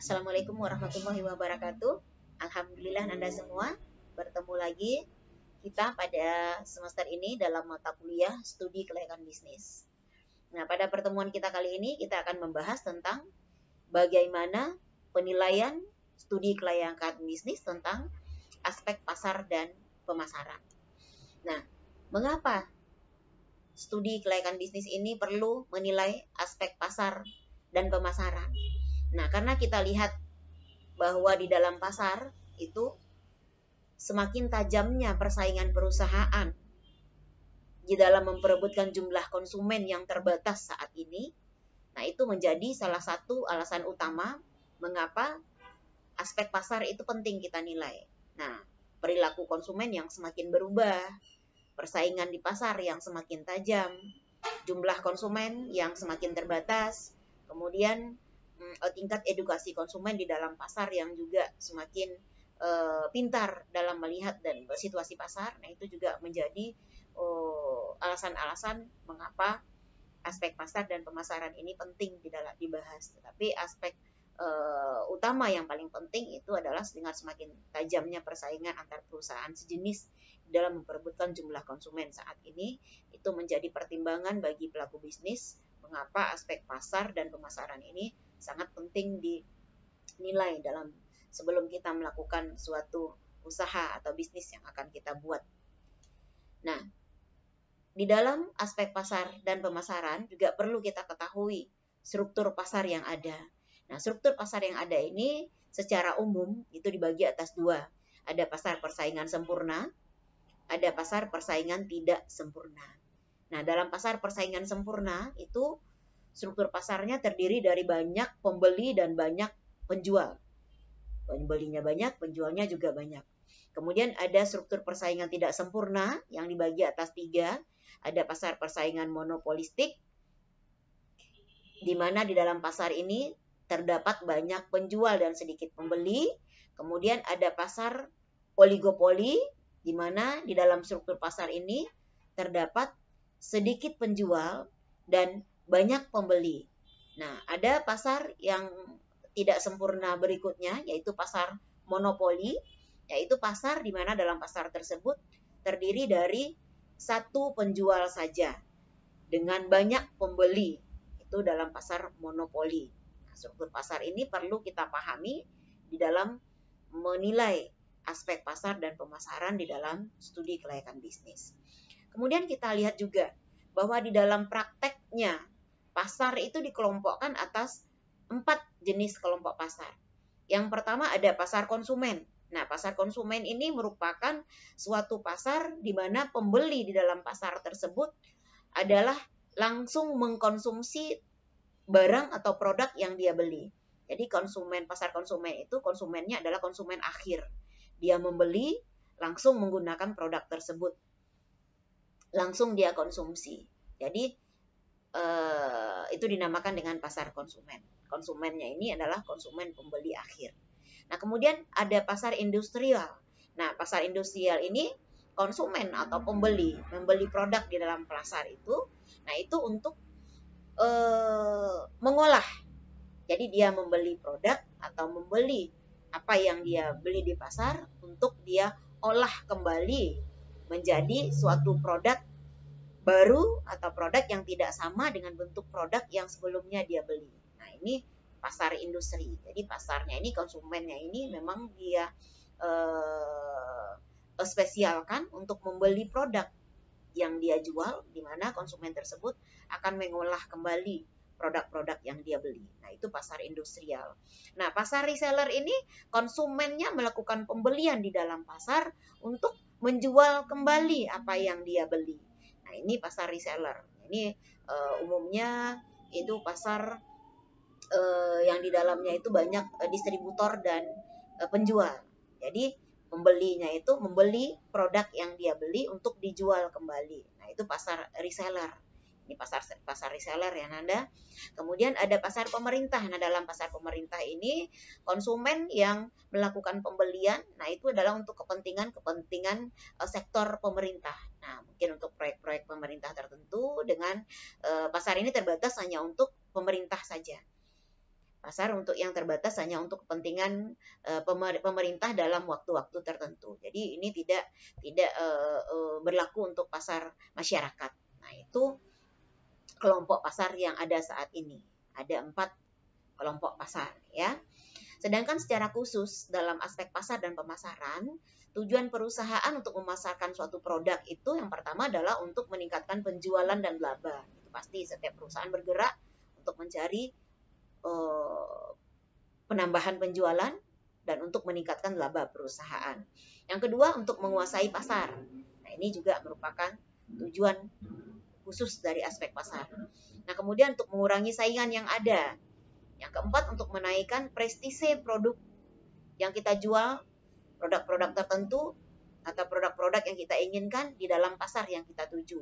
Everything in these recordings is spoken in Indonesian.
Assalamualaikum warahmatullahi wabarakatuh. Alhamdulillah Anda semua bertemu lagi kita pada semester ini dalam mata kuliah studi kelayakan bisnis. Nah, pada pertemuan kita kali ini kita akan membahas tentang bagaimana penilaian studi kelayakan bisnis tentang aspek pasar dan pemasaran. Nah, mengapa studi kelayakan bisnis ini perlu menilai aspek pasar dan pemasaran? Nah, karena kita lihat bahwa di dalam pasar itu semakin tajamnya persaingan perusahaan di dalam memperebutkan jumlah konsumen yang terbatas saat ini. Nah, itu menjadi salah satu alasan utama mengapa aspek pasar itu penting kita nilai. Nah, perilaku konsumen yang semakin berubah, persaingan di pasar yang semakin tajam, jumlah konsumen yang semakin terbatas, kemudian tingkat edukasi konsumen di dalam pasar yang juga semakin pintar dalam melihat dan situasi pasar. Nah, itu juga menjadi alasan-alasan mengapa aspek pasar dan pemasaran ini penting dibahas. Tetapi aspek utama yang paling penting itu adalah dengan semakin tajamnya persaingan antar perusahaan sejenis dalam memperebutkan jumlah konsumen saat ini, itu menjadi pertimbangan bagi pelaku bisnis mengapa aspek pasar dan pemasaran ini sangat penting dinilai dalam sebelum kita melakukan suatu usaha atau bisnis yang akan kita buat. Nah, di dalam aspek pasar dan pemasaran juga perlu kita ketahui struktur pasar yang ada. Nah, struktur pasar yang ada ini secara umum itu dibagi atas dua. Ada pasar persaingan sempurna, ada pasar persaingan tidak sempurna. Nah, dalam pasar persaingan sempurna itu struktur pasarnya terdiri dari banyak pembeli dan banyak penjual. Pembelinya banyak, penjualnya juga banyak. Kemudian ada struktur persaingan tidak sempurna yang dibagi atas tiga. Ada pasar persaingan monopolistik, di mana di dalam pasar ini terdapat banyak penjual dan sedikit pembeli. Kemudian ada pasar oligopoli, di mana di dalam struktur pasar ini terdapat sedikit penjual dan banyak pembeli. Nah, ada pasar yang tidak sempurna berikutnya, yaitu pasar monopoli, yaitu pasar di mana dalam pasar tersebut terdiri dari satu penjual saja dengan banyak pembeli. Itu dalam pasar monopoli. Nah, struktur pasar ini perlu kita pahami di dalam menilai aspek pasar dan pemasaran di dalam studi kelayakan bisnis. Kemudian kita lihat juga bahwa di dalam prakteknya pasar itu dikelompokkan atas 4 jenis kelompok pasar. Yang pertama ada pasar konsumen. Nah, pasar konsumen ini merupakan suatu pasar di mana pembeli di dalam pasar tersebut adalah langsung mengkonsumsi barang atau produk yang dia beli. Jadi pasar konsumen itu konsumennya adalah konsumen akhir. Dia membeli langsung menggunakan produk tersebut. Langsung dia konsumsi. Jadi itu dinamakan dengan pasar konsumen. Konsumennya ini adalah konsumen pembeli akhir. Nah, kemudian ada pasar industrial. Nah, pasar industrial ini konsumen atau membeli produk di dalam pasar itu. Nah, itu untuk mengolah. Jadi dia membeli produk atau membeli apa yang dia beli di pasar untuk dia olah kembali menjadi suatu produk baru atau produk yang tidak sama dengan bentuk produk yang sebelumnya dia beli. Nah, ini pasar industri. Jadi pasarnya ini, konsumennya ini memang dia spesialkan untuk membeli produk yang dia jual, di mana konsumen tersebut akan mengolah kembali produk-produk yang dia beli. Nah, itu pasar industrial. Nah, pasar reseller ini konsumennya melakukan pembelian di dalam pasar untuk menjual kembali apa yang dia beli. Nah, ini pasar reseller. Ini umumnya itu pasar yang di dalamnya itu banyak distributor dan penjual. Jadi pembelinya itu membeli produk yang dia beli untuk dijual kembali. Nah, itu pasar reseller. Ini pasar reseller ya Nanda. Kemudian ada pasar pemerintah. Nah, dalam pasar pemerintah ini konsumen yang melakukan pembelian, nah itu adalah untuk kepentingan sektor pemerintah. Nah, mungkin untuk proyek-proyek pemerintah tertentu dengan pasar ini terbatas hanya untuk pemerintah saja. Pasar untuk yang terbatas hanya untuk kepentingan pemerintah dalam waktu-waktu tertentu. Jadi ini tidak berlaku untuk pasar masyarakat. Nah, itu kelompok pasar yang ada saat ini. Ada 4 kelompok pasar, ya. Sedangkan secara khusus dalam aspek pasar dan pemasaran, tujuan perusahaan untuk memasarkan suatu produk itu yang pertama adalah untuk meningkatkan penjualan dan laba. Itu pasti setiap perusahaan bergerak untuk mencari penambahan penjualan dan untuk meningkatkan laba perusahaan. Yang kedua, untuk menguasai pasar. Nah, ini juga merupakan tujuan khusus dari aspek pasar. Nah, kemudian untuk mengurangi saingan yang ada. Yang keempat, untuk menaikkan prestise produk yang kita jual, produk-produk tertentu atau produk-produk yang kita inginkan di dalam pasar yang kita tuju.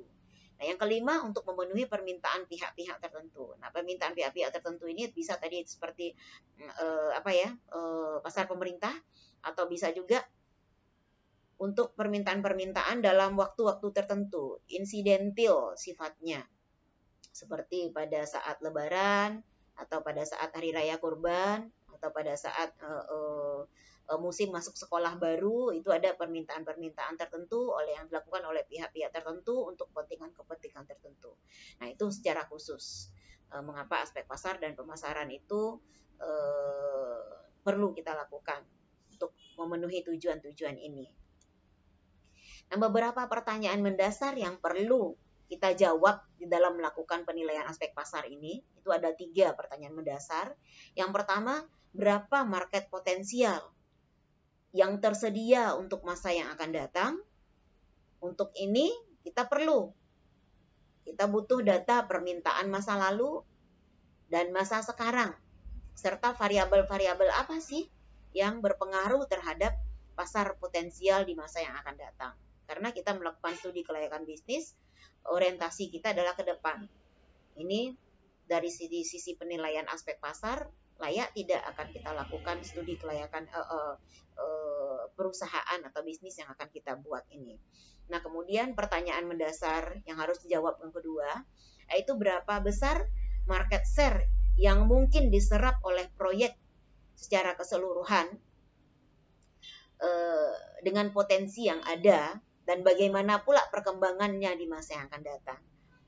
Nah, yang kelima, untuk memenuhi permintaan pihak-pihak tertentu. Nah, permintaan pihak-pihak tertentu ini bisa tadi seperti pasar pemerintah, atau bisa juga untuk permintaan-permintaan dalam waktu-waktu tertentu, insidentil sifatnya, seperti pada saat Lebaran, atau pada saat Hari Raya Kurban, atau pada saat musim masuk sekolah baru. Itu ada permintaan-permintaan tertentu yang dilakukan oleh pihak-pihak tertentu untuk kepentingan tertentu. Nah, itu secara khusus mengapa aspek pasar dan pemasaran itu perlu kita lakukan untuk memenuhi tujuan-tujuan ini. Nah, beberapa pertanyaan mendasar yang perlu kita jawab di dalam melakukan penilaian aspek pasar ini, itu ada 3 pertanyaan mendasar. Yang pertama, berapa market potensial yang tersedia untuk masa yang akan datang? Untuk ini kita butuh data permintaan masa lalu dan masa sekarang, serta variabel-variabel apa sih yang berpengaruh terhadap pasar potensial di masa yang akan datang. Karena kita melakukan studi kelayakan bisnis, orientasi kita adalah ke depan. Ini dari sisi penilaian aspek pasar, layak tidak akan kita lakukan studi kelayakan perusahaan atau bisnis yang akan kita buat ini. Nah, kemudian pertanyaan mendasar yang harus dijawab yang kedua, yaitu berapa besar market share yang mungkin diserap oleh proyek secara keseluruhan dengan potensi yang ada, dan bagaimana pula perkembangannya di masa yang akan datang.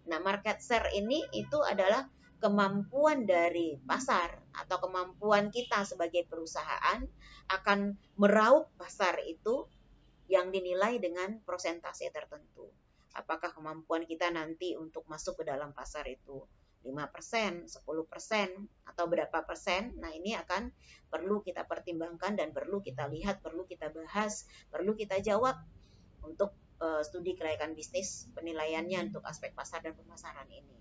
Nah, market share ini itu adalah kemampuan dari pasar atau kemampuan kita sebagai perusahaan akan meraup pasar itu yang dinilai dengan persentase tertentu. Apakah kemampuan kita nanti untuk masuk ke dalam pasar itu 5%, 10%, atau berapa persen? Nah, ini akan perlu kita pertimbangkan dan perlu kita lihat, perlu kita bahas, perlu kita jawab untuk studi kelayakan bisnis penilaiannya untuk aspek pasar dan pemasaran ini.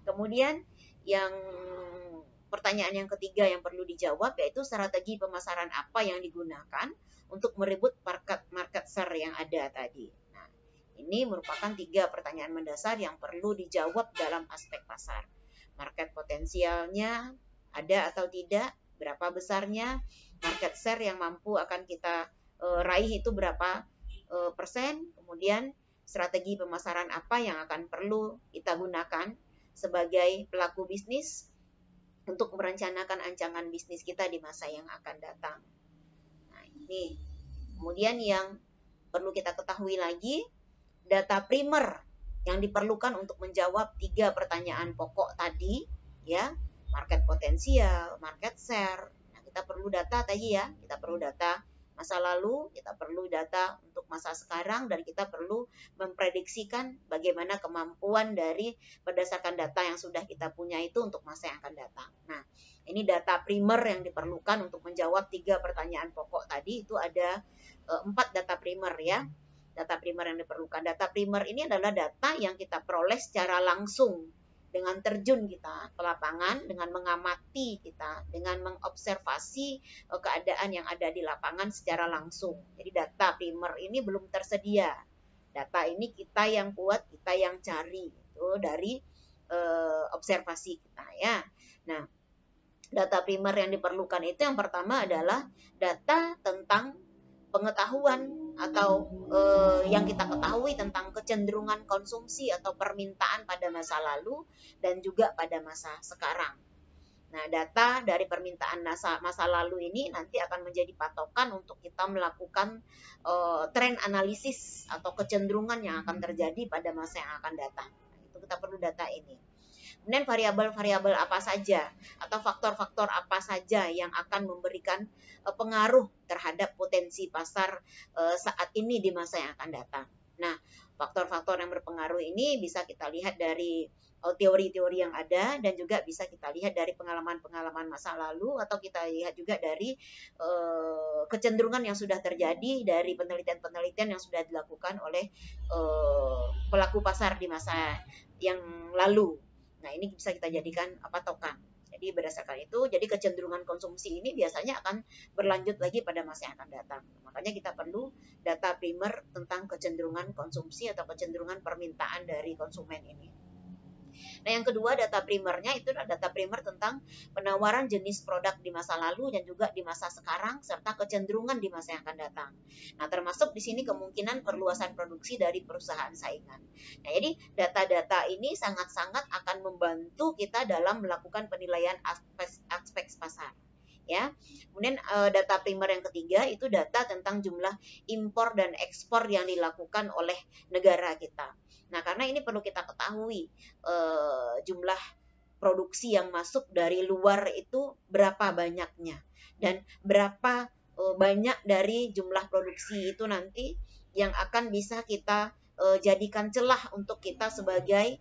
Kemudian yang pertanyaan yang ketiga yang perlu dijawab yaitu strategi pemasaran apa yang digunakan untuk merebut market share yang ada tadi. Nah, ini merupakan 3 pertanyaan mendasar yang perlu dijawab dalam aspek pasar. Market potensialnya ada atau tidak, berapa besarnya, market share yang mampu akan kita raih itu berapa persen, kemudian strategi pemasaran apa yang akan perlu kita gunakan sebagai pelaku bisnis untuk merencanakan ancaman bisnis kita di masa yang akan datang. Nah, ini kemudian yang perlu kita ketahui lagi, data primer yang diperlukan untuk menjawab 3 pertanyaan pokok tadi, ya, market potensial, market share. Nah, kita perlu data tadi ya, kita perlu data masa lalu, kita perlu data untuk masa sekarang, dan kita perlu memprediksikan bagaimana kemampuan dari berdasarkan data yang sudah kita punya itu untuk masa yang akan datang. Nah, ini data primer yang diperlukan untuk menjawab 3 pertanyaan pokok tadi. Itu ada 4 data primer ya. Data primer yang diperlukan. Data primer ini adalah data yang kita peroleh secara langsung dengan terjun kita ke lapangan, dengan mengamati kita, dengan mengobservasi keadaan yang ada di lapangan secara langsung. Jadi data primer ini belum tersedia. Data ini kita yang buat, kita yang cari itu dari observasi kita ya. Nah, data primer yang diperlukan itu yang pertama adalah data tentang pengetahuan atau yang kita ketahui tentang kecenderungan konsumsi atau permintaan pada masa lalu dan juga pada masa sekarang. Nah, data dari permintaan masa lalu ini nanti akan menjadi patokan untuk kita melakukan tren analisis atau kecenderungan yang akan terjadi pada masa yang akan datang. Nah, itu kita perlu data ini. Kemudian variabel-variabel apa saja atau faktor-faktor apa saja yang akan memberikan pengaruh terhadap potensi pasar saat ini di masa yang akan datang. Nah, faktor-faktor yang berpengaruh ini bisa kita lihat dari teori-teori yang ada dan juga bisa kita lihat dari pengalaman-pengalaman masa lalu atau kita lihat juga dari kecenderungan yang sudah terjadi dari penelitian-penelitian yang sudah dilakukan oleh pelaku pasar di masa yang lalu. Nah, ini bisa kita jadikan patokan. Jadi berdasarkan itu, jadi kecenderungan konsumsi ini biasanya akan berlanjut lagi pada masa yang akan datang. Makanya kita perlu data primer tentang kecenderungan konsumsi atau kecenderungan permintaan dari konsumen ini. Nah, yang kedua data primernya itu adalah data primer tentang penawaran jenis produk di masa lalu dan juga di masa sekarang serta kecenderungan di masa yang akan datang. Nah, termasuk di sini kemungkinan perluasan produksi dari perusahaan saingan. Nah, jadi data-data ini sangat-sangat akan membantu kita dalam melakukan penilaian aspek pasar. Ya. Kemudian data primer yang ketiga itu data tentang jumlah impor dan ekspor yang dilakukan oleh negara kita. Nah, karena ini perlu kita ketahui jumlah produksi yang masuk dari luar itu berapa banyaknya dan berapa banyak dari jumlah produksi itu nanti yang akan bisa kita jadikan celah untuk kita sebagai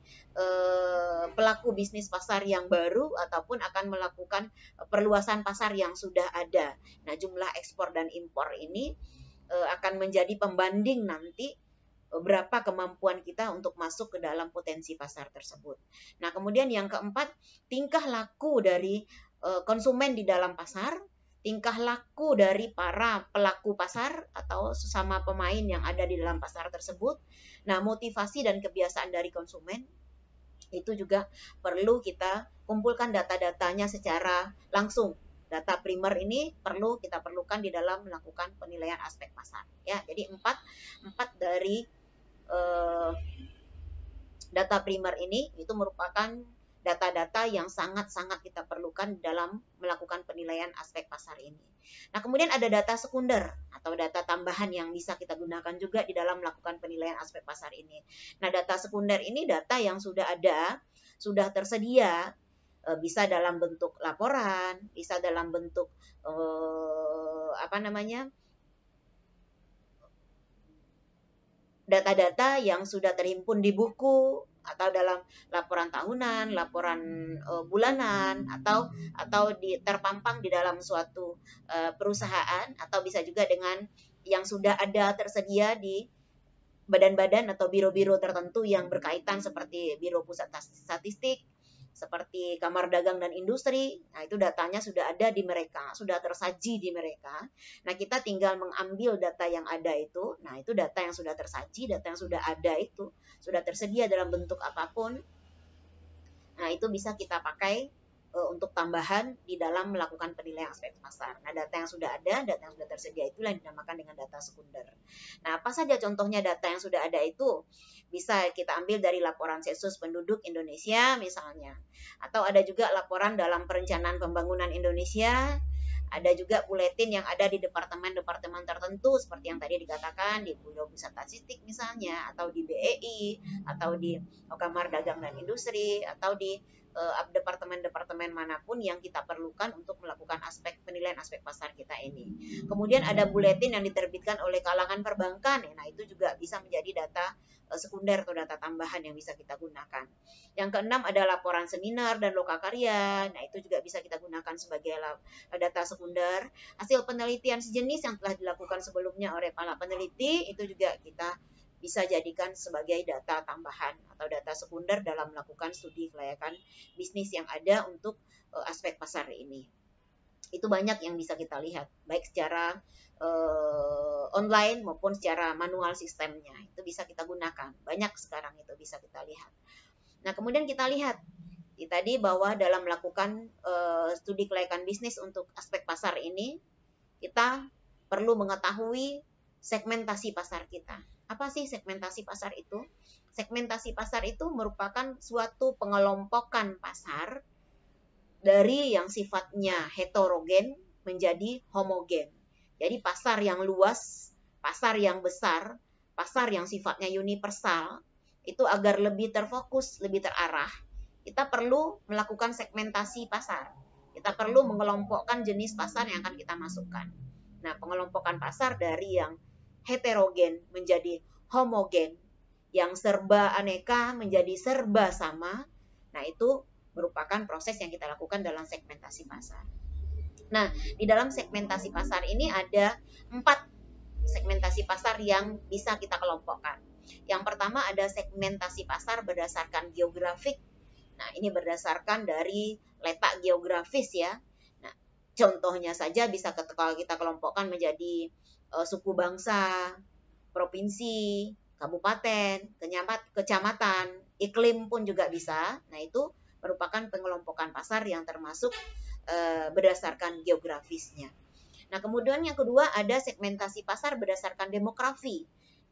pelaku bisnis pasar yang baru ataupun akan melakukan perluasan pasar yang sudah ada. Nah, jumlah ekspor dan impor ini akan menjadi pembanding nanti berapa kemampuan kita untuk masuk ke dalam potensi pasar tersebut. Nah, kemudian yang keempat, tingkah laku dari konsumen di dalam pasar, tingkah laku dari para pelaku pasar atau sesama pemain yang ada di dalam pasar tersebut. Nah, motivasi dan kebiasaan dari konsumen itu juga perlu kita kumpulkan data-datanya secara langsung. Data primer ini kita perlukan di dalam melakukan penilaian aspek pasar. Ya, jadi empat dari data primer ini itu merupakan data-data yang sangat-sangat kita perlukan dalam melakukan penilaian aspek pasar ini. Nah, kemudian ada data sekunder atau data tambahan yang bisa kita gunakan juga di dalam melakukan penilaian aspek pasar ini. Nah, data sekunder ini data yang sudah ada, sudah tersedia, bisa dalam bentuk laporan, bisa dalam bentuk data-data yang sudah terhimpun di buku atau dalam laporan tahunan, laporan bulanan atau terpampang di dalam suatu perusahaan atau bisa juga dengan yang sudah ada tersedia di badan-badan atau biro-biro tertentu yang berkaitan seperti Biro Pusat Statistik, seperti Kamar Dagang dan Industri. Nah, itu datanya sudah ada di mereka, sudah tersaji di mereka. Nah, kita tinggal mengambil data yang ada itu. Nah, itu data yang sudah tersaji, data yang sudah ada itu, sudah tersedia dalam bentuk apapun. Nah, itu bisa kita pakai untuk tambahan di dalam melakukan penilaian aspek pasar. Nah, data yang sudah ada, data yang sudah tersedia itulah yang dinamakan dengan data sekunder. Nah, apa saja contohnya data yang sudah ada itu? Bisa kita ambil dari laporan sensus penduduk Indonesia misalnya. Atau ada juga laporan dalam perencanaan pembangunan Indonesia. Ada juga buletin yang ada di departemen-departemen tertentu seperti yang tadi dikatakan di Biro Pusat Statistik misalnya, atau di BEI, atau di Kamar Dagang dan Industri, atau di departemen-departemen manapun yang kita perlukan untuk melakukan penilaian aspek pasar kita ini. Kemudian ada buletin yang diterbitkan oleh kalangan perbankan. Nah, itu juga bisa menjadi data sekunder atau data tambahan yang bisa kita gunakan. Yang keenam ada laporan seminar dan lokakarya. Nah, itu juga bisa kita gunakan sebagai data sekunder. Hasil penelitian sejenis yang telah dilakukan sebelumnya oleh para peneliti itu juga kita bisa jadikan sebagai data tambahan atau data sekunder dalam melakukan studi kelayakan bisnis yang ada untuk aspek pasar ini. Itu banyak yang bisa kita lihat, baik secara online maupun secara manual sistemnya. Itu bisa kita gunakan. Banyak sekarang itu bisa kita lihat. Nah, kemudian kita lihat tadi bahwa dalam melakukan studi kelayakan bisnis untuk aspek pasar ini, kita perlu mengetahui segmentasi pasar kita. Apa sih segmentasi pasar itu? Segmentasi pasar itu merupakan suatu pengelompokan pasar dari yang sifatnya heterogen menjadi homogen. Jadi pasar yang luas, pasar yang besar, pasar yang sifatnya universal, itu agar lebih terfokus, lebih terarah, kita perlu melakukan segmentasi pasar. Kita perlu mengelompokkan jenis pasar yang akan kita masukkan. Nah, pengelompokan pasar dari yang heterogen menjadi homogen, yang serba aneka menjadi serba sama. Nah, itu merupakan proses yang kita lakukan dalam segmentasi pasar. Nah, di dalam segmentasi pasar ini ada 4 segmentasi pasar yang bisa kita kelompokkan. Yang pertama ada segmentasi pasar berdasarkan geografik. Nah, ini berdasarkan dari letak geografis ya. Nah, contohnya saja bisa kalau kita kelompokkan menjadi suku bangsa, provinsi, kabupaten, kecamatan, iklim pun juga bisa. Nah, itu merupakan pengelompokan pasar yang termasuk berdasarkan geografisnya. Nah, kemudian yang kedua ada segmentasi pasar berdasarkan demografi.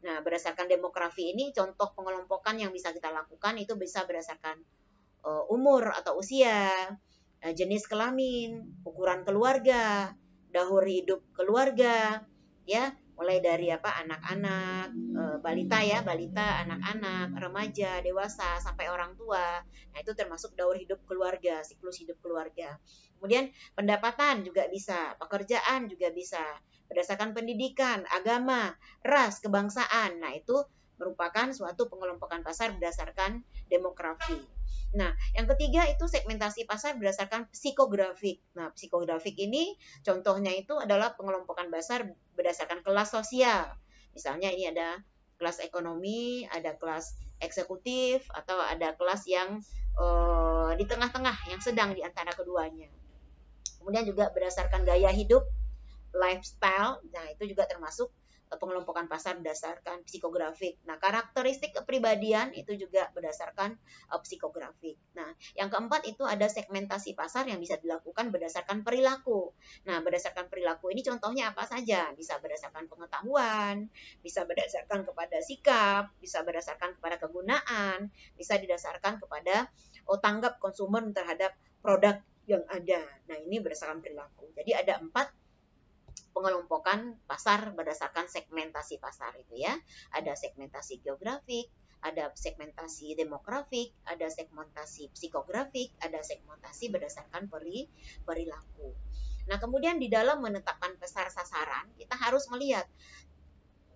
Nah, berdasarkan demografi ini contoh pengelompokan yang bisa kita lakukan itu bisa berdasarkan umur atau usia, jenis kelamin, ukuran keluarga, dahur hidup keluarga, ya, mulai dari anak-anak, balita ya, balita, anak-anak, remaja, dewasa, sampai orang tua. Nah, itu termasuk daur hidup keluarga, siklus hidup keluarga. Kemudian pendapatan juga bisa, pekerjaan juga bisa, berdasarkan pendidikan, agama, ras, kebangsaan. Nah, itu merupakan suatu pengelompokan pasar berdasarkan demografi. Nah, yang ketiga itu segmentasi pasar berdasarkan psikografik. Nah, psikografik ini contohnya itu adalah pengelompokan pasar berdasarkan kelas sosial. Misalnya ini ada kelas ekonomi, ada kelas eksekutif, atau ada kelas yang di tengah-tengah, yang sedang di antara keduanya. Kemudian juga berdasarkan gaya hidup, lifestyle, nah itu juga termasuk pengelompokan pasar berdasarkan psikografik. Nah, karakteristik kepribadian itu juga berdasarkan psikografik. Nah, yang keempat itu ada segmentasi pasar yang bisa dilakukan berdasarkan perilaku. Nah, berdasarkan perilaku ini contohnya apa saja? Bisa berdasarkan pengetahuan, bisa berdasarkan kepada sikap, bisa berdasarkan kepada kegunaan, bisa didasarkan kepada tanggap konsumen terhadap produk yang ada. Nah, ini berdasarkan perilaku. Jadi ada 4 pengelompokan pasar berdasarkan segmentasi pasar itu ya. Ada segmentasi geografik, ada segmentasi demografik, ada segmentasi psikografik, ada segmentasi berdasarkan perilaku. Nah, kemudian di dalam menetapkan pasar sasaran, kita harus melihat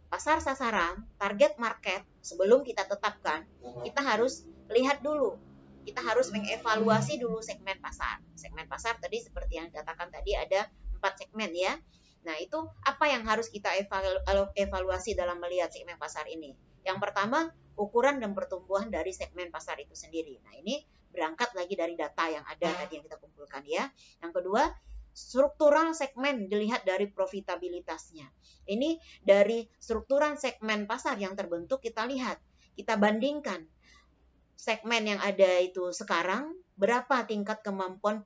pasar sasaran, target market, sebelum kita tetapkan, kita harus lihat dulu. Kita harus mengevaluasi dulu segmen pasar. Segmen pasar tadi seperti yang dikatakan tadi ada 4 segmen ya. Nah, itu apa yang harus kita evaluasi dalam melihat segmen pasar ini? Yang pertama, ukuran dan pertumbuhan dari segmen pasar itu sendiri. Nah, ini berangkat lagi dari data yang ada tadi yang kita kumpulkan ya. Yang kedua, struktural segmen dilihat dari profitabilitasnya. Ini dari struktural segmen pasar yang terbentuk kita lihat, kita bandingkan segmen yang ada itu sekarang, berapa tingkat kemampuan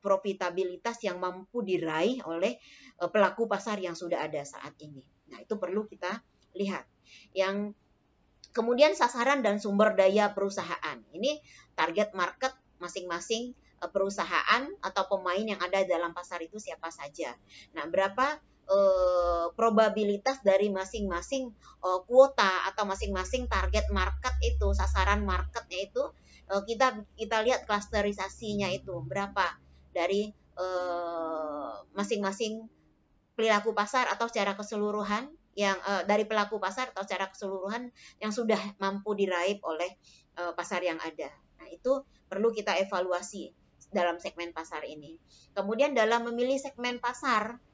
profitabilitas yang mampu diraih oleh pelaku pasar yang sudah ada saat ini. Nah, itu perlu kita lihat. Yang kemudian sasaran dan sumber daya perusahaan. Ini target market masing-masing perusahaan atau pemain yang ada dalam pasar itu siapa saja. Nah, berapa probabilitas dari masing-masing kuota atau masing-masing target market itu, sasaran marketnya itu kita lihat klasterisasinya itu berapa dari masing-masing perilaku pasar atau secara keseluruhan yang dari pelaku pasar atau secara keseluruhan yang sudah mampu diraih oleh pasar yang ada. Nah, itu perlu kita evaluasi dalam segmen pasar ini. Kemudian dalam memilih segmen pasar,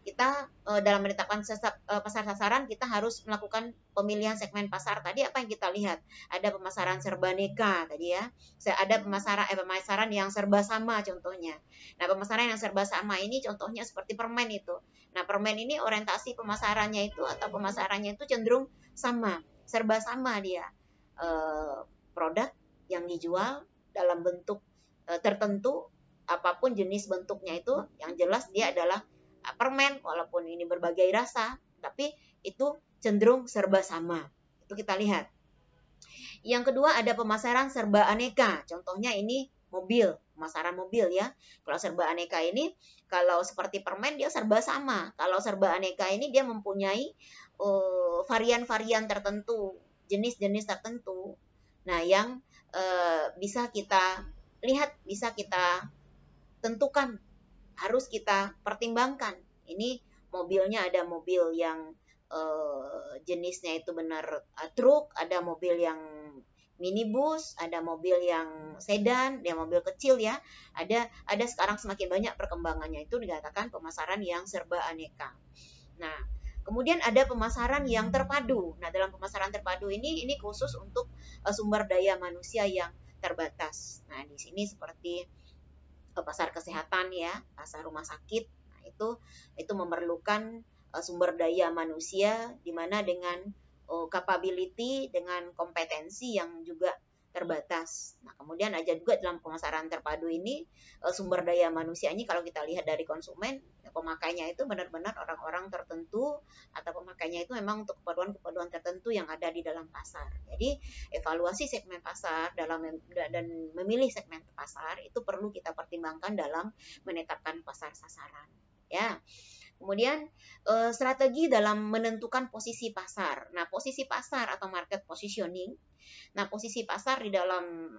kita dalam menetapkan pasar sasaran, kita harus melakukan pemilihan segmen pasar. Tadi apa yang kita lihat? Ada pemasaran serbaneka tadi ya. Ada pemasaran yang serba sama contohnya. Nah, pemasaran yang serba sama ini contohnya seperti permen itu. Nah, permen ini orientasi pemasarannya itu atau pemasarannya itu cenderung sama, serba sama dia. Produk yang dijual dalam bentuk tertentu, apapun jenis bentuknya itu, yang jelas dia adalah permen, walaupun ini berbagai rasa, tapi itu cenderung serba sama. Itu kita lihat. Yang kedua ada pemasaran serba aneka. Contohnya ini mobil, pemasaran mobil ya. Kalau serba aneka ini, kalau seperti permen dia serba sama. Kalau serba aneka ini dia mempunyai varian-varian tertentu, jenis-jenis tertentu. Nah, yang bisa kita lihat, bisa kita tentukan, harus kita pertimbangkan. Ini mobilnya ada mobil yang jenisnya itu benar truk, ada mobil yang minibus, ada mobil yang sedan, ada mobil kecil ya. Ada sekarang semakin banyak perkembangannya, itu dikatakan pemasaran yang serba aneka. Nah, kemudian ada pemasaran yang terpadu. Nah, dalam pemasaran terpadu ini khusus untuk sumber daya manusia yang terbatas. Nah, di sini seperti pasar kesehatan ya, pasar rumah sakit. Nah, itu memerlukan sumber daya manusia di mana dengan capability, dengan kompetensi yang juga terbatas. Nah, kemudian ada juga dalam pemasaran terpadu ini sumber daya manusianya kalau kita lihat dari konsumen, pemakainya itu benar-benar orang-orang tertentu atau pemakainya itu memang untuk keperluan-keperluan tertentu yang ada di dalam pasar. Jadi, evaluasi segmen pasar dan memilih segmen pasar itu perlu kita pertimbangkan dalam menetapkan pasar sasaran. Ya. Kemudian strategi dalam menentukan posisi pasar. Nah, posisi pasar atau market positioning. Nah, posisi pasar di dalam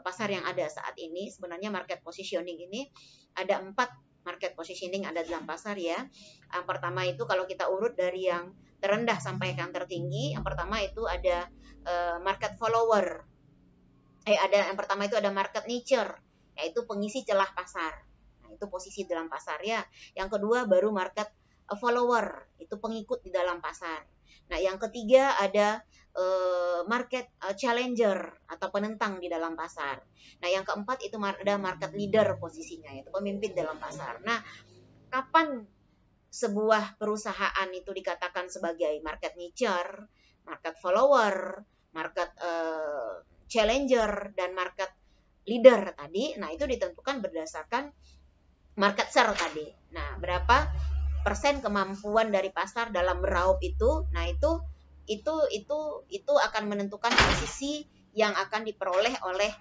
pasar yang ada saat ini, sebenarnya market positioning ini ada 4 market positioning ada dalam pasar ya. Yang pertama itu kalau kita urut dari yang terendah sampai yang tertinggi, yang pertama itu ada market follower. Yang pertama itu ada market nicher, yaitu pengisi celah pasar. Itu posisi dalam pasar ya. Yang kedua baru market follower, itu pengikut di dalam pasar. Nah, yang ketiga ada market challenger atau penentang di dalam pasar. Nah, yang keempat itu ada market leader posisinya, yaitu pemimpin dalam pasar. Nah, kapan sebuah perusahaan itu dikatakan sebagai market nicher, market follower, market challenger, dan market leader tadi? Nah, itu ditentukan berdasarkan market share tadi. Nah, berapa persen kemampuan dari pasar dalam meraup itu? Nah, itu akan menentukan posisi yang akan diperoleh oleh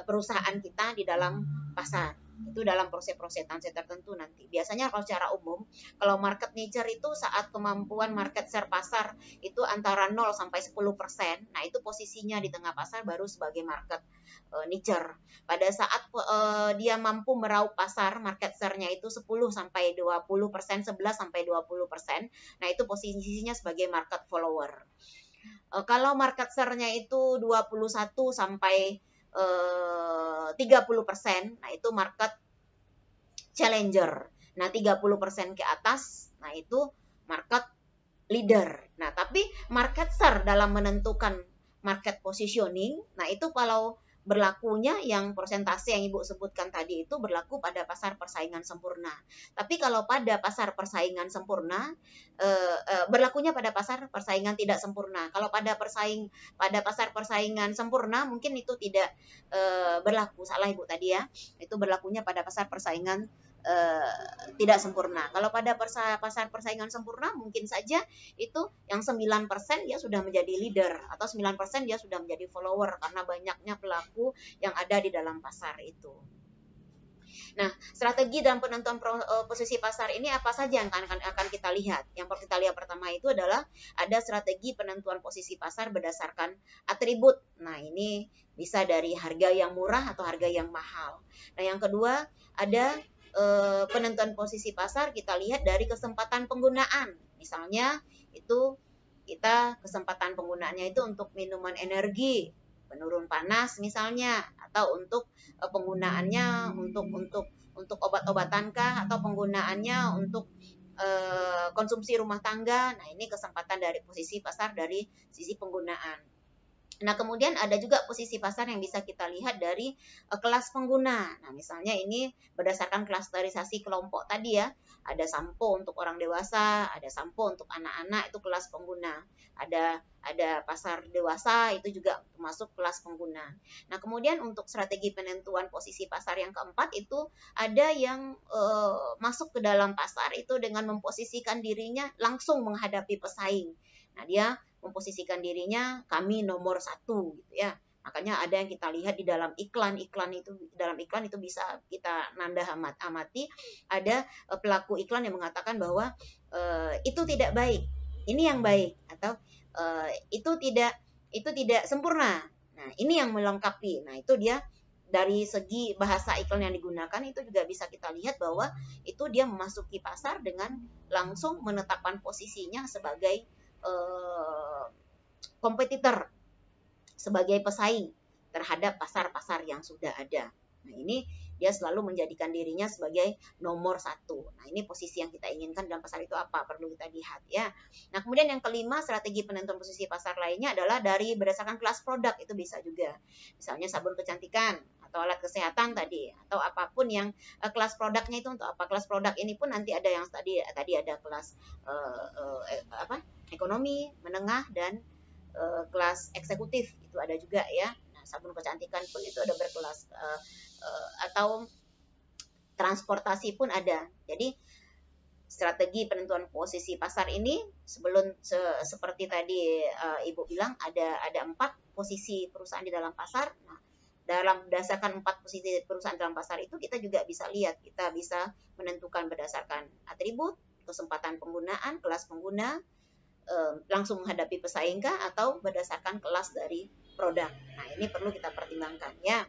perusahaan kita di dalam pasar. Itu dalam proses-proses tertentu nanti. Biasanya kalau secara umum, kalau market nicher itu saat kemampuan market share pasar itu antara 0 sampai 10%. Nah, itu posisinya di tengah pasar baru sebagai market nicher. Pada saat dia mampu meraup pasar, market share-nya itu 10 sampai 20%, 11 sampai 20%. Nah, itu posisinya sebagai market follower. Kalau market share-nya itu 21 sampai 30%, nah itu market challenger. Nah, 30% ke atas, nah itu market leader. Nah, tapi market share dalam menentukan market positioning, nah itu kalau berlakunya yang persentase yang Ibu sebutkan tadi itu berlaku pada pasar persaingan sempurna. Tapi kalau pada pasar persaingan sempurna, berlakunya pada pasar persaingan tidak sempurna. Kalau pada pasar persaingan sempurna mungkin itu tidak berlaku. Salah Ibu tadi ya. Itu berlakunya pada pasar persaingan tidak sempurna. Kalau pada pasar persaingan sempurna mungkin saja itu yang 9% dia sudah menjadi leader atau 9% dia sudah menjadi follower karena banyaknya pelaku yang ada di dalam pasar itu. Nah, strategi dalam penentuan posisi pasar ini apa saja yang akan kita lihat? Yang kita lihat pertama itu adalah ada strategi penentuan posisi pasar berdasarkan atribut. Nah, ini bisa dari harga yang murah atau harga yang mahal. Nah, yang kedua ada penentuan posisi pasar kita lihat dari kesempatan penggunaan. Misalnya itu kita kesempatan penggunaannya itu untuk minuman energi, penurun panas misalnya, atau untuk penggunaannya untuk obat-obatankah atau penggunaannya untuk konsumsi rumah tangga. Nah, ini kesempatan dari posisi pasar dari sisi penggunaan. Nah, kemudian ada juga posisi pasar yang bisa kita lihat dari kelas pengguna. Nah, misalnya ini berdasarkan klasterisasi kelompok tadi ya. Ada sampo untuk orang dewasa, ada sampo untuk anak-anak, itu kelas pengguna. Ada pasar dewasa, itu juga termasuk kelas pengguna. Nah, kemudian untuk strategi penentuan posisi pasar yang keempat itu ada yang masuk ke dalam pasar itu dengan memposisikan dirinya langsung menghadapi pesaing. Nah, dia memposisikan dirinya kami nomor 1 gitu ya. Makanya ada yang kita lihat di dalam iklan itu bisa kita nanda amati ada pelaku iklan yang mengatakan bahwa itu tidak baik, ini yang baik, atau itu tidak sempurna. Nah, ini yang melengkapi. Nah, itu dia dari segi bahasa iklan yang digunakan itu juga bisa kita lihat bahwa itu dia memasuki pasar dengan langsung menetapkan posisinya sebagai kompetitor, sebagai pesaing terhadap pasar-pasar yang sudah ada. Nah, ini dia selalu menjadikan dirinya sebagai nomor satu. Nah, ini posisi yang kita inginkan dalam pasar itu apa? Perlu kita lihat ya. Nah, kemudian yang kelima, strategi penentuan posisi pasar lainnya adalah dari berdasarkan kelas produk. Itu bisa juga. Misalnya sabun kecantikan atau alat kesehatan tadi, atau apapun yang kelas produknya itu untuk apa? Kelas produk ini pun nanti ada yang tadi ada kelas ekonomi, menengah, dan kelas eksekutif itu ada juga ya. Nah, sabun kecantikan pun itu ada berkelas atau transportasi pun ada. Jadi strategi penentuan posisi pasar ini seperti tadi Ibu bilang ada 4 posisi perusahaan di dalam pasar. Nah, dalam berdasarkan 4 posisi perusahaan dalam pasar itu kita juga bisa lihat, kita bisa menentukan berdasarkan atribut, kesempatan penggunaan, kelas pengguna, langsung menghadapi pesaing kah, atau berdasarkan kelas dari produk. Nah, ini perlu kita pertimbangkan ya.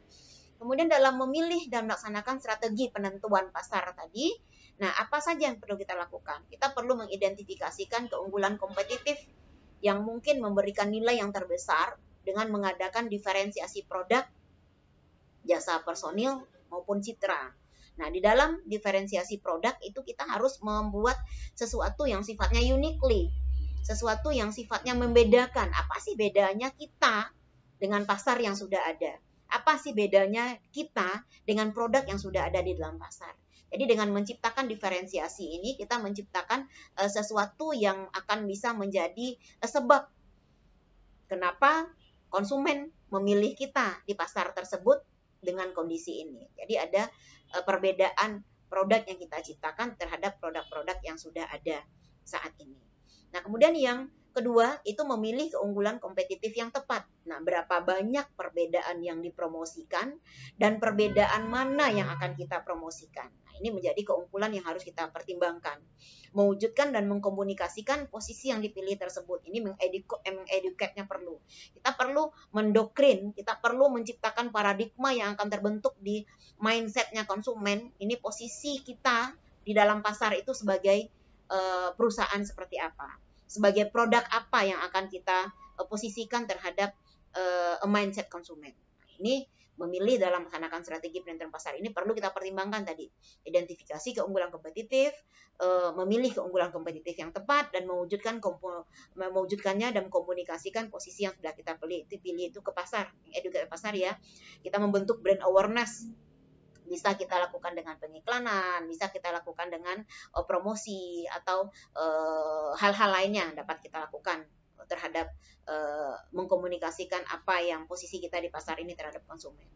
Kemudian dalam memilih dan melaksanakan strategi penentuan pasar tadi, nah apa saja yang perlu kita lakukan? Kita perlu mengidentifikasikan keunggulan kompetitif yang mungkin memberikan nilai yang terbesar dengan mengadakan diferensiasi produk, jasa personil, maupun citra. Nah, di dalam diferensiasi produk itu kita harus membuat sesuatu yang sifatnya uniquely, sesuatu yang sifatnya membedakan. Apa sih bedanya kita dengan pasar yang sudah ada? Apa sih bedanya kita dengan produk yang sudah ada di dalam pasar? Jadi dengan menciptakan diferensiasi ini, kita menciptakan sesuatu yang akan bisa menjadi sebab kenapa konsumen memilih kita di pasar tersebut dengan kondisi ini. Jadi ada perbedaan produk yang kita ciptakan terhadap produk-produk yang sudah ada saat ini. Nah, kemudian yang kedua itu memilih keunggulan kompetitif yang tepat. Nah, berapa banyak perbedaan yang dipromosikan dan perbedaan mana yang akan kita promosikan. Nah, ini menjadi keunggulan yang harus kita pertimbangkan. Mewujudkan dan mengkomunikasikan posisi yang dipilih tersebut. Ini mengeducate-nya perlu. Kita perlu mendoktrin, kita perlu menciptakan paradigma yang akan terbentuk di mindset-nya konsumen. Ini posisi kita di dalam pasar itu sebagai perusahaan seperti apa, sebagai produk apa yang akan kita posisikan terhadap mindset konsumen. Nah, ini memilih dalam melaksanakan strategi penentuan pasar ini perlu kita pertimbangkan tadi, identifikasi keunggulan kompetitif, memilih keunggulan kompetitif yang tepat, dan mewujudkannya dan komunikasikan posisi yang sudah kita pilih itu ke pasar, edukasi pasar ya. Kita membentuk brand awareness. Bisa kita lakukan dengan pengiklanan, bisa kita lakukan dengan promosi, atau hal-hal lainnya yang dapat kita lakukan terhadap mengkomunikasikan apa yang posisi kita di pasar ini terhadap konsumen.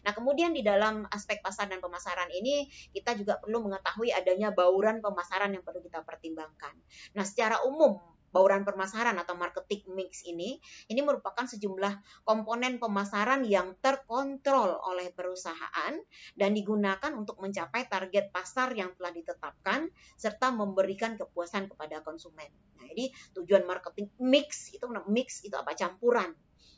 Nah, kemudian di dalam aspek pasar dan pemasaran ini, kita juga perlu mengetahui adanya bauran pemasaran yang perlu kita pertimbangkan. Nah, secara umum, bauran pemasaran atau marketing mix ini merupakan sejumlah komponen pemasaran yang terkontrol oleh perusahaan dan digunakan untuk mencapai target pasar yang telah ditetapkan serta memberikan kepuasan kepada konsumen. Nah, jadi tujuan marketing mix itu apa? Campuran.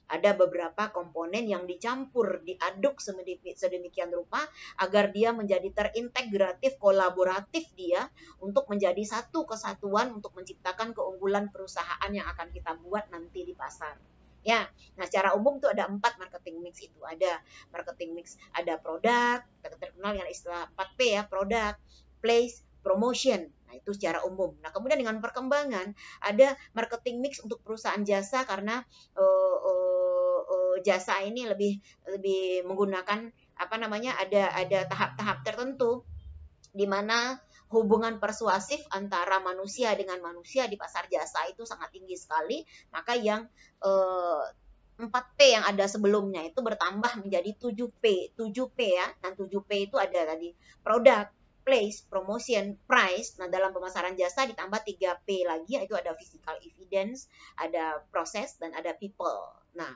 Ada beberapa komponen yang dicampur, diaduk sedemikian rupa agar dia menjadi terintegratif, kolaboratif dia untuk menjadi satu kesatuan untuk menciptakan keunggulan perusahaan yang akan kita buat nanti di pasar. Ya, nah secara umum itu ada 4 marketing mix itu. Ada marketing mix, ada produk, terkenal dengan istilah 4P ya, produk, place, promotion. Nah, itu secara umum. Nah, kemudian dengan perkembangan ada marketing mix untuk perusahaan jasa karena jasa ini lebih menggunakan ada tahap-tahap tertentu di mana hubungan persuasif antara manusia dengan manusia di pasar jasa itu sangat tinggi sekali. Maka yang 4P yang ada sebelumnya itu bertambah menjadi 7P ya. Dan 7P itu ada tadi produk, marketplace, promotion, price. Nah, dalam pemasaran jasa ditambah 3P lagi, yaitu ada physical evidence, ada proses, dan ada people. Nah,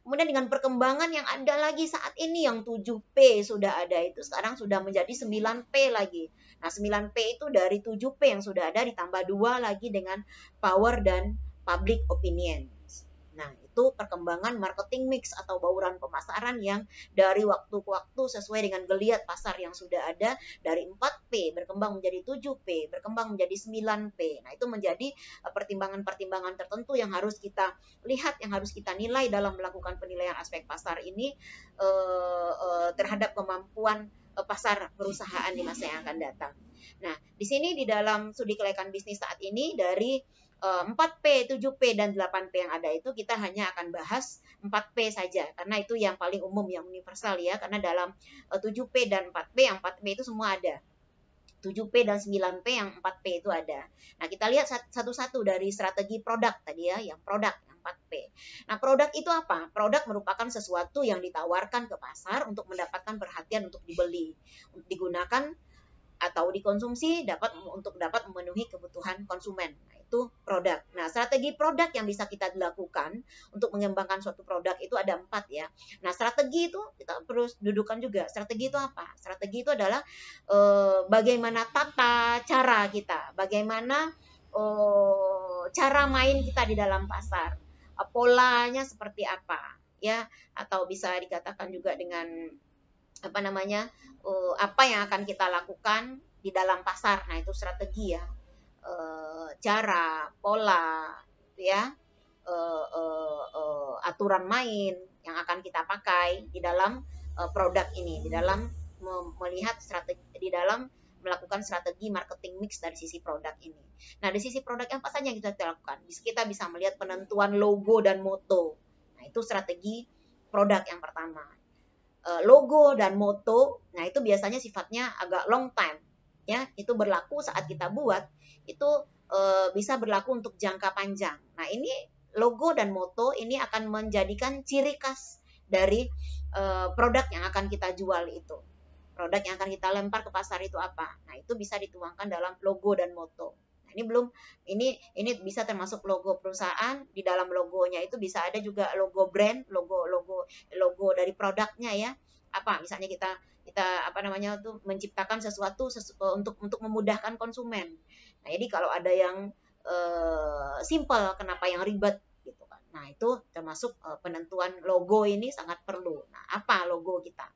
kemudian dengan perkembangan yang ada lagi saat ini, yang 7P sudah ada, itu sekarang sudah menjadi 9P lagi. Nah, 9P itu dari 7P yang sudah ada ditambah 2 lagi dengan power dan public opinion. Nah, itu perkembangan marketing mix atau bauran pemasaran yang dari waktu ke waktu sesuai dengan geliat pasar yang sudah ada, dari 4P berkembang menjadi 7P, berkembang menjadi 9P. Nah, itu menjadi pertimbangan-pertimbangan tertentu yang harus kita lihat, yang harus kita nilai dalam melakukan penilaian aspek pasar ini terhadap kemampuan pasar perusahaan di masa yang akan datang. Nah, di sini di dalam studi kelayakan bisnis saat ini dari 4P, 7P, dan 8P yang ada itu kita hanya akan bahas 4P saja, karena itu yang paling umum, yang universal ya, karena dalam 7P dan 4P, yang 4P itu semua ada. 7P dan 9P, yang 4P itu ada. Nah, kita lihat satu-satu dari strategi produk tadi ya, yang produk, yang 4P. Nah, produk itu apa? Produk merupakan sesuatu yang ditawarkan ke pasar untuk mendapatkan perhatian untuk dibeli, untuk digunakan atau dikonsumsi untuk dapat memenuhi kebutuhan konsumen. Nah, itu produk. Nah, strategi produk yang bisa kita lakukan untuk mengembangkan suatu produk itu ada 4 ya. Nah, strategi itu kita perlu dudukan juga. Strategi itu apa? Strategi itu adalah bagaimana tata cara kita, bagaimana cara main kita di dalam pasar, polanya seperti apa ya, atau bisa dikatakan juga dengan apa namanya, apa yang akan kita lakukan di dalam pasar. Nah, itu strategi ya, cara, pola, ya, aturan main yang akan kita pakai di dalam produk ini, di dalam melihat strategi, di dalam melakukan strategi marketing mix dari sisi produk ini. Nah, di sisi produk yang apa saja yang kita lakukan? Kita bisa melihat penentuan logo dan moto. Nah, itu strategi produk yang pertama. Logo dan moto, nah itu biasanya sifatnya agak long time, ya, itu berlaku saat kita buat, itu bisa berlaku untuk jangka panjang. Nah, ini logo dan moto ini akan menjadikan ciri khas dari produk yang akan kita jual itu. Produk yang akan kita lempar ke pasar itu apa? Nah, itu bisa dituangkan dalam logo dan moto. Nah, ini bisa termasuk logo perusahaan. Di dalam logonya itu bisa ada juga logo brand, logo dari produknya ya. Apa? Misalnya kita apa namanya tuh menciptakan sesuatu untuk memudahkan konsumen. Nah, jadi kalau ada yang simple, kenapa yang ribet gitu kan. Nah, itu termasuk penentuan logo ini sangat perlu. Nah, apa logo kita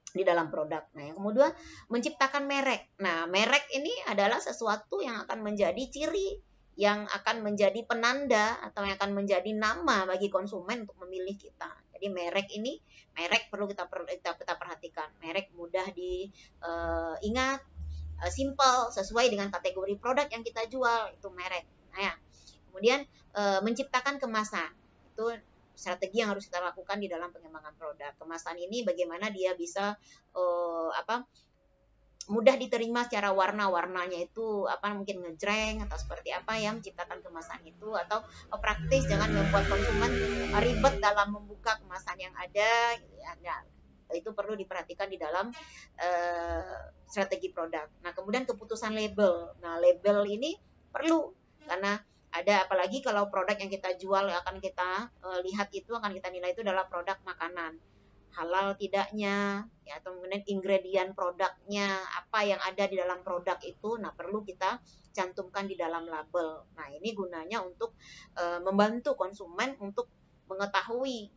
di dalam produk. Nah, yang kemudian menciptakan merek. Nah, merek ini adalah sesuatu yang akan menjadi ciri, yang akan menjadi penanda atau yang akan menjadi nama bagi konsumen untuk memilih kita. Jadi merek ini, merek perlu kita perhatikan. Merek mudah diingat, simple, sesuai dengan kategori produk yang kita jual, itu merek. Nah, ya. Kemudian menciptakan kemasan. Itu strategi yang harus kita lakukan di dalam pengembangan produk. Kemasan ini bagaimana dia bisa mudah diterima secara warnanya itu mungkin ngejreng atau seperti apa ya, menciptakan kemasan itu, atau praktis, jangan membuat konsumen ribet dalam membuka kemasan yang ada gitu ya. Nah, itu perlu diperhatikan di dalam strategi produk. Nah, kemudian keputusan label. Nah, label ini perlu karena ada, apalagi kalau produk yang kita jual akan kita lihat itu, akan kita nilai itu adalah produk makanan, halal tidaknya ya, atau kemudian ingredient produknya apa yang ada di dalam produk itu. Nah, perlu kita cantumkan di dalam label. Nah, ini gunanya untuk membantu konsumen untuk mengetahui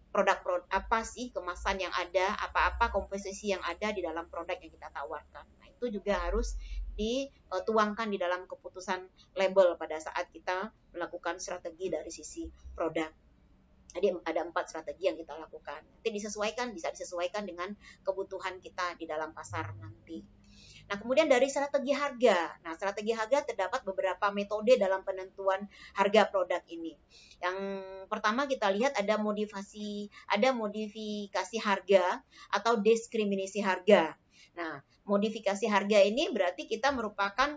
produk apa sih kemasan yang ada, apa-apa komposisi yang ada di dalam produk yang kita tawarkan. Nah, itu juga harus dituangkan di dalam keputusan label pada saat kita melakukan strategi dari sisi produk. Jadi ada 4 strategi yang kita lakukan. Nanti bisa disesuaikan dengan kebutuhan kita di dalam pasar nanti. Nah, kemudian dari strategi harga. Nah, strategi harga terdapat beberapa metode dalam penentuan harga produk ini. Yang pertama kita lihat ada modifikasi harga atau diskriminasi harga. Nah, modifikasi harga ini berarti kita merupakan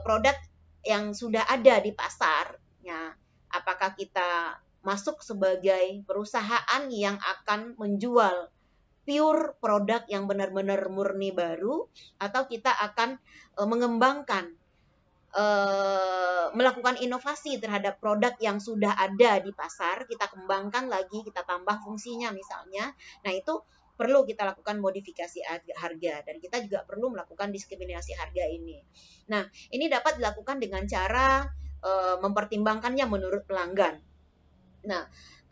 produk yang sudah ada di pasar. Ya, apakah kita masuk sebagai perusahaan yang akan menjual pure produk yang benar-benar murni baru, atau kita akan mengembangkan, melakukan inovasi terhadap produk yang sudah ada di pasar, kita kembangkan lagi, kita tambah fungsinya misalnya. Nah, itu perlu kita lakukan modifikasi harga, dan kita juga perlu melakukan diskriminasi harga ini. Nah, ini dapat dilakukan dengan cara mempertimbangkannya menurut pelanggan. Nah,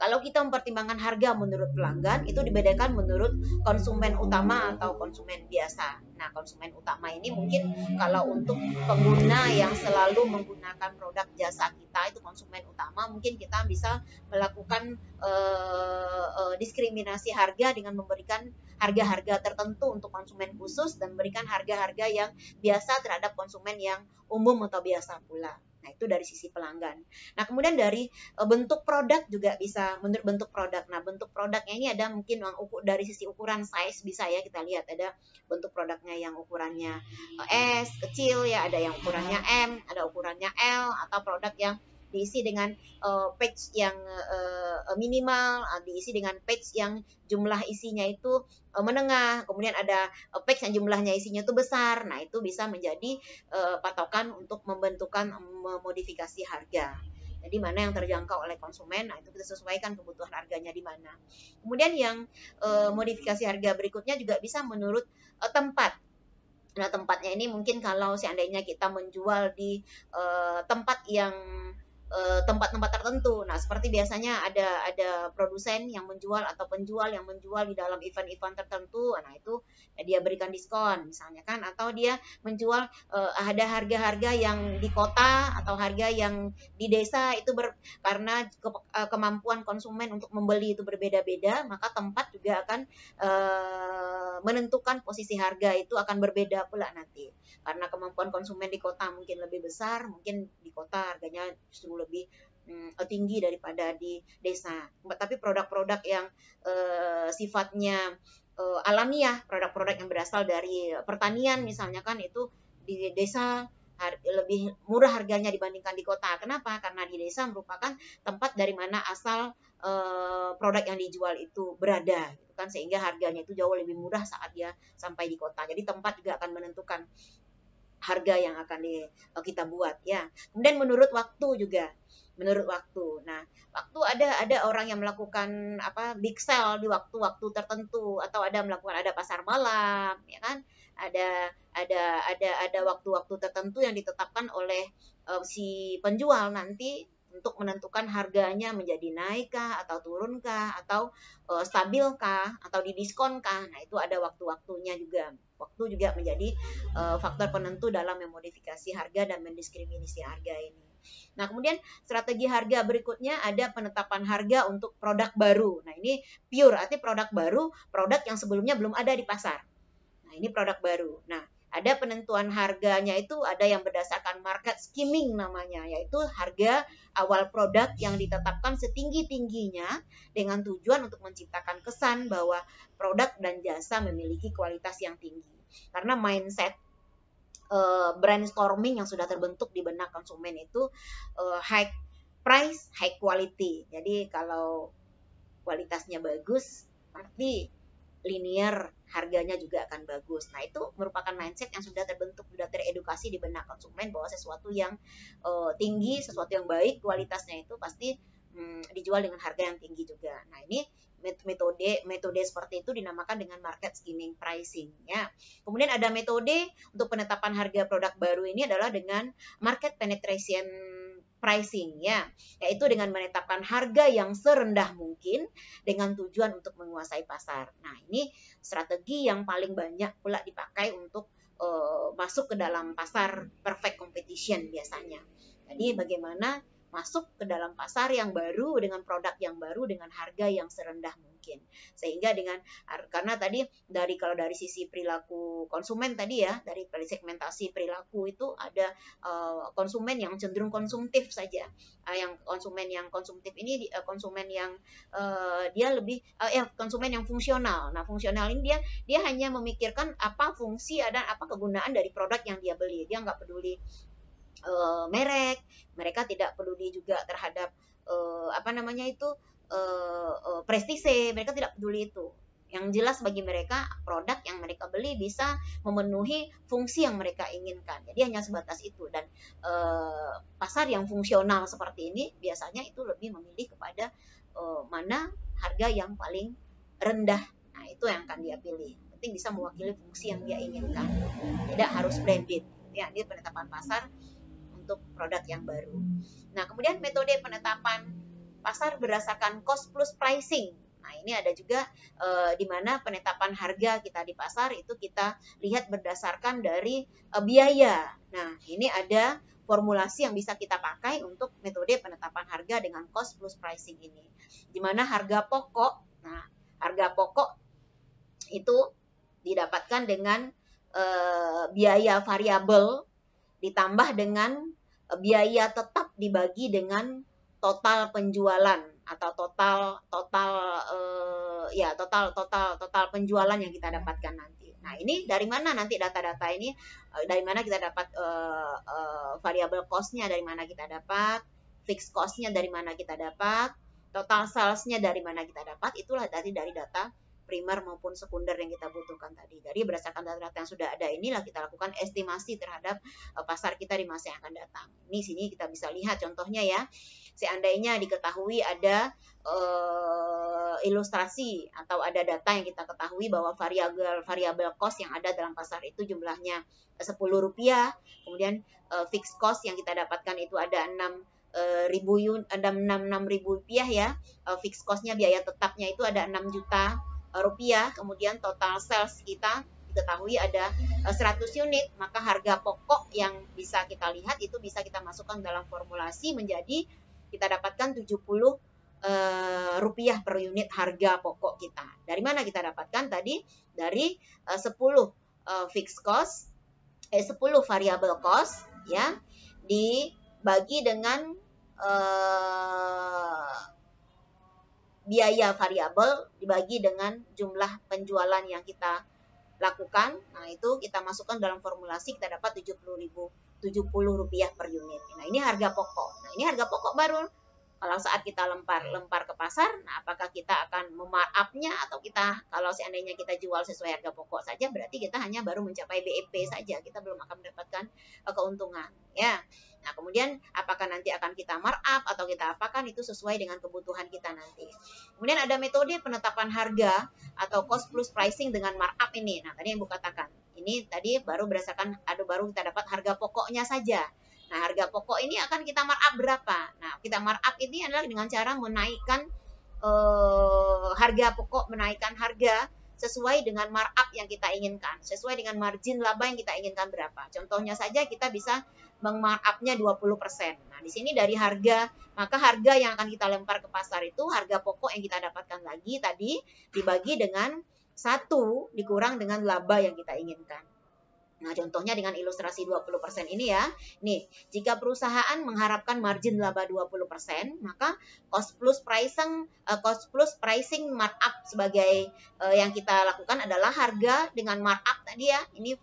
kalau kita mempertimbangkan harga menurut pelanggan, itu dibedakan menurut konsumen utama atau konsumen biasa. Nah, konsumen utama ini mungkin kalau untuk pengguna yang selalu menggunakan produk jasa kita, itu konsumen utama, mungkin kita bisa melakukan diskriminasi harga dengan memberikan harga-harga tertentu untuk konsumen khusus, dan memberikan harga-harga yang biasa terhadap konsumen yang umum atau biasa pula. Nah, itu dari sisi pelanggan. Nah, kemudian dari bentuk produk juga bisa, menurut bentuk produk. Nah, bentuk produknya ini ada mungkin dari sisi ukuran size, bisa ya kita lihat ada bentuk produknya yang ukurannya S kecil ya, ada yang ukurannya M, ada ukurannya L, atau produk yang diisi dengan page yang minimal, diisi dengan page yang jumlah isinya itu menengah, kemudian ada page yang jumlahnya isinya itu besar. Nah, itu bisa menjadi patokan untuk membentukkan modifikasi harga. Jadi mana yang terjangkau oleh konsumen, nah itu kita sesuaikan kebutuhan harganya di mana. Kemudian yang modifikasi harga berikutnya juga bisa menurut tempat. Nah, tempatnya ini mungkin kalau seandainya kita menjual di tempat yang tempat-tempat tertentu. Nah, seperti biasanya ada produsen yang menjual atau penjual yang menjual di dalam event-event tertentu. Nah, itu dia berikan diskon misalnya kan, atau dia menjual ada harga-harga yang di kota atau harga yang di desa itu karena kemampuan konsumen untuk membeli itu berbeda-beda, maka tempat juga akan menentukan posisi harga itu akan berbeda pula nanti. Karena kemampuan konsumen di kota mungkin lebih besar, mungkin di kota harganya justru lebih tinggi daripada di desa. Tapi produk-produk yang sifatnya alamiah, produk-produk yang berasal dari pertanian misalnya kan, itu di desa lebih murah harganya dibandingkan di kota. Kenapa? Karena di desa merupakan tempat dari mana asal produk yang dijual itu berada, gitu kan, sehingga harganya itu jauh lebih murah saat dia sampai di kota. Jadi tempat juga akan menentukan harga yang akan kita buat ya. Kemudian menurut waktu juga, menurut waktu. Nah, waktu ada orang yang melakukan big sale di waktu-waktu tertentu, atau ada pasar malam ya kan. Ada waktu-waktu tertentu yang ditetapkan oleh si penjual nanti untuk menentukan harganya menjadi naikkah atau turunkah, atau stabilkah atau didiskonkah. Nah, itu ada waktu-waktunya juga. Waktu juga menjadi faktor penentu dalam memodifikasi harga dan mendiskriminasi harga ini. Nah, kemudian strategi harga berikutnya ada penetapan harga untuk produk baru. Nah, ini pure, artinya produk baru, produk yang sebelumnya belum ada di pasar. Nah, ini produk baru. Nah, ada penentuan harganya itu ada yang berdasarkan market skimming namanya, yaitu harga awal produk yang ditetapkan setinggi-tingginya dengan tujuan untuk menciptakan kesan bahwa produk dan jasa memiliki kualitas yang tinggi. Karena mindset brainstorming yang sudah terbentuk di benak konsumen itu high price, high quality. Jadi kalau kualitasnya bagus, pasti linear harganya juga akan bagus. Nah, itu merupakan mindset yang sudah terbentuk, sudah teredukasi di benak konsumen bahwa sesuatu yang tinggi, sesuatu yang baik kualitasnya itu pasti dijual dengan harga yang tinggi juga. Nah, ini metode seperti itu dinamakan dengan market skimming pricing ya. Kemudian ada metode untuk penetapan harga produk baru ini adalah dengan market penetration pricing ya, yaitu dengan menetapkan harga yang serendah mungkin dengan tujuan untuk menguasai pasar. Nah, ini strategi yang paling banyak pula dipakai untuk masuk ke dalam pasar perfect competition biasanya. Jadi bagaimana masuk ke dalam pasar yang baru dengan produk yang baru dengan harga yang serendah mungkin. Sehingga karena tadi kalau dari sisi perilaku konsumen tadi ya, dari segmentasi perilaku itu ada konsumen yang cenderung konsumtif saja. Yang konsumen yang konsumtif ini konsumen yang dia lebih konsumen yang fungsional. Nah, fungsional ini dia hanya memikirkan apa fungsi dan apa kegunaan dari produk yang dia beli. Dia nggak peduli merek, mereka tidak peduli juga terhadap prestise, mereka tidak peduli itu. Yang jelas bagi mereka produk yang mereka beli bisa memenuhi fungsi yang mereka inginkan. Jadi hanya sebatas itu. Dan pasar yang fungsional seperti ini biasanya itu lebih memilih kepada mana harga yang paling rendah. Nah, itu yang akan dia pilih. Penting bisa mewakili fungsi yang dia inginkan. Tidak harus branded. Ya, ini penetapan pasar untuk produk yang baru. Nah, kemudian metode penetapan pasar berdasarkan cost plus pricing. Nah, ini ada juga di mana penetapan harga kita di pasar itu kita lihat berdasarkan dari biaya. Nah, ini ada formulasi yang bisa kita pakai untuk metode penetapan harga dengan cost plus pricing ini. Di mana harga pokok, nah, harga pokok itu didapatkan dengan biaya variabel ditambah dengan biaya tetap dibagi dengan total penjualan atau total penjualan yang kita dapatkan nanti. Nah, ini dari mana nanti data-data ini, dari mana kita dapat variable cost-nya, dari mana kita dapat, fixed cost-nya dari mana kita dapat, total sales-nya dari mana kita dapat, itulah dari data primer maupun sekunder yang kita butuhkan tadi. Jadi berdasarkan data-data yang sudah ada inilah kita lakukan estimasi terhadap pasar kita di masa yang akan datang. Ini sini kita bisa lihat contohnya ya. Seandainya diketahui ada ilustrasi atau ada data yang kita ketahui bahwa variabel cost yang ada dalam pasar itu jumlahnya Rp10, kemudian fixed cost yang kita dapatkan itu ada 6.000 rupiah ya. Fixed cost-nya biaya tetapnya itu ada 6 juta rupiah, kemudian total sales kita diketahui ada 100 unit, maka harga pokok yang bisa kita lihat itu bisa kita masukkan dalam formulasi menjadi kita dapatkan 70 rupiah per unit harga pokok kita. Dari mana kita dapatkan tadi? Dari 10 fixed cost, 10 variable cost ya, dibagi dengan biaya variabel dibagi dengan jumlah penjualan yang kita lakukan. Nah, itu kita masukkan dalam formulasi, kita dapat 70 rupiah per unit. Nah, ini harga pokok. Nah, ini harga pokok baru. Kalau saat kita lempar ke pasar, nah apakah kita akan memarkup-nya atau kita kalau seandainya kita jual sesuai harga pokok saja, berarti kita hanya baru mencapai BEP saja, kita belum akan mendapatkan keuntungan, ya. Nah, kemudian apakah nanti akan kita markup atau kita apakan, itu sesuai dengan kebutuhan kita nanti. Kemudian ada metode penetapan harga atau cost plus pricing dengan markup ini. Nah, tadi yang Bu katakan, ini tadi baru berdasarkan baru kita dapat harga pokoknya saja. Nah, harga pokok ini akan kita markup berapa? Nah, kita markup ini adalah dengan cara menaikkan harga pokok, menaikkan harga sesuai dengan markup yang kita inginkan, sesuai dengan margin laba yang kita inginkan berapa. Contohnya saja kita bisa meng-markup-nya 20%. Nah, di sini dari harga, maka harga yang akan kita lempar ke pasar itu harga pokok yang kita dapatkan lagi tadi dibagi dengan 1 dikurang dengan laba yang kita inginkan. Nah, contohnya dengan ilustrasi 20% ini ya. Nih, jika perusahaan mengharapkan margin laba 20%, maka cost plus pricing markup sebagai yang kita lakukan adalah harga dengan markup tadi ya. Ini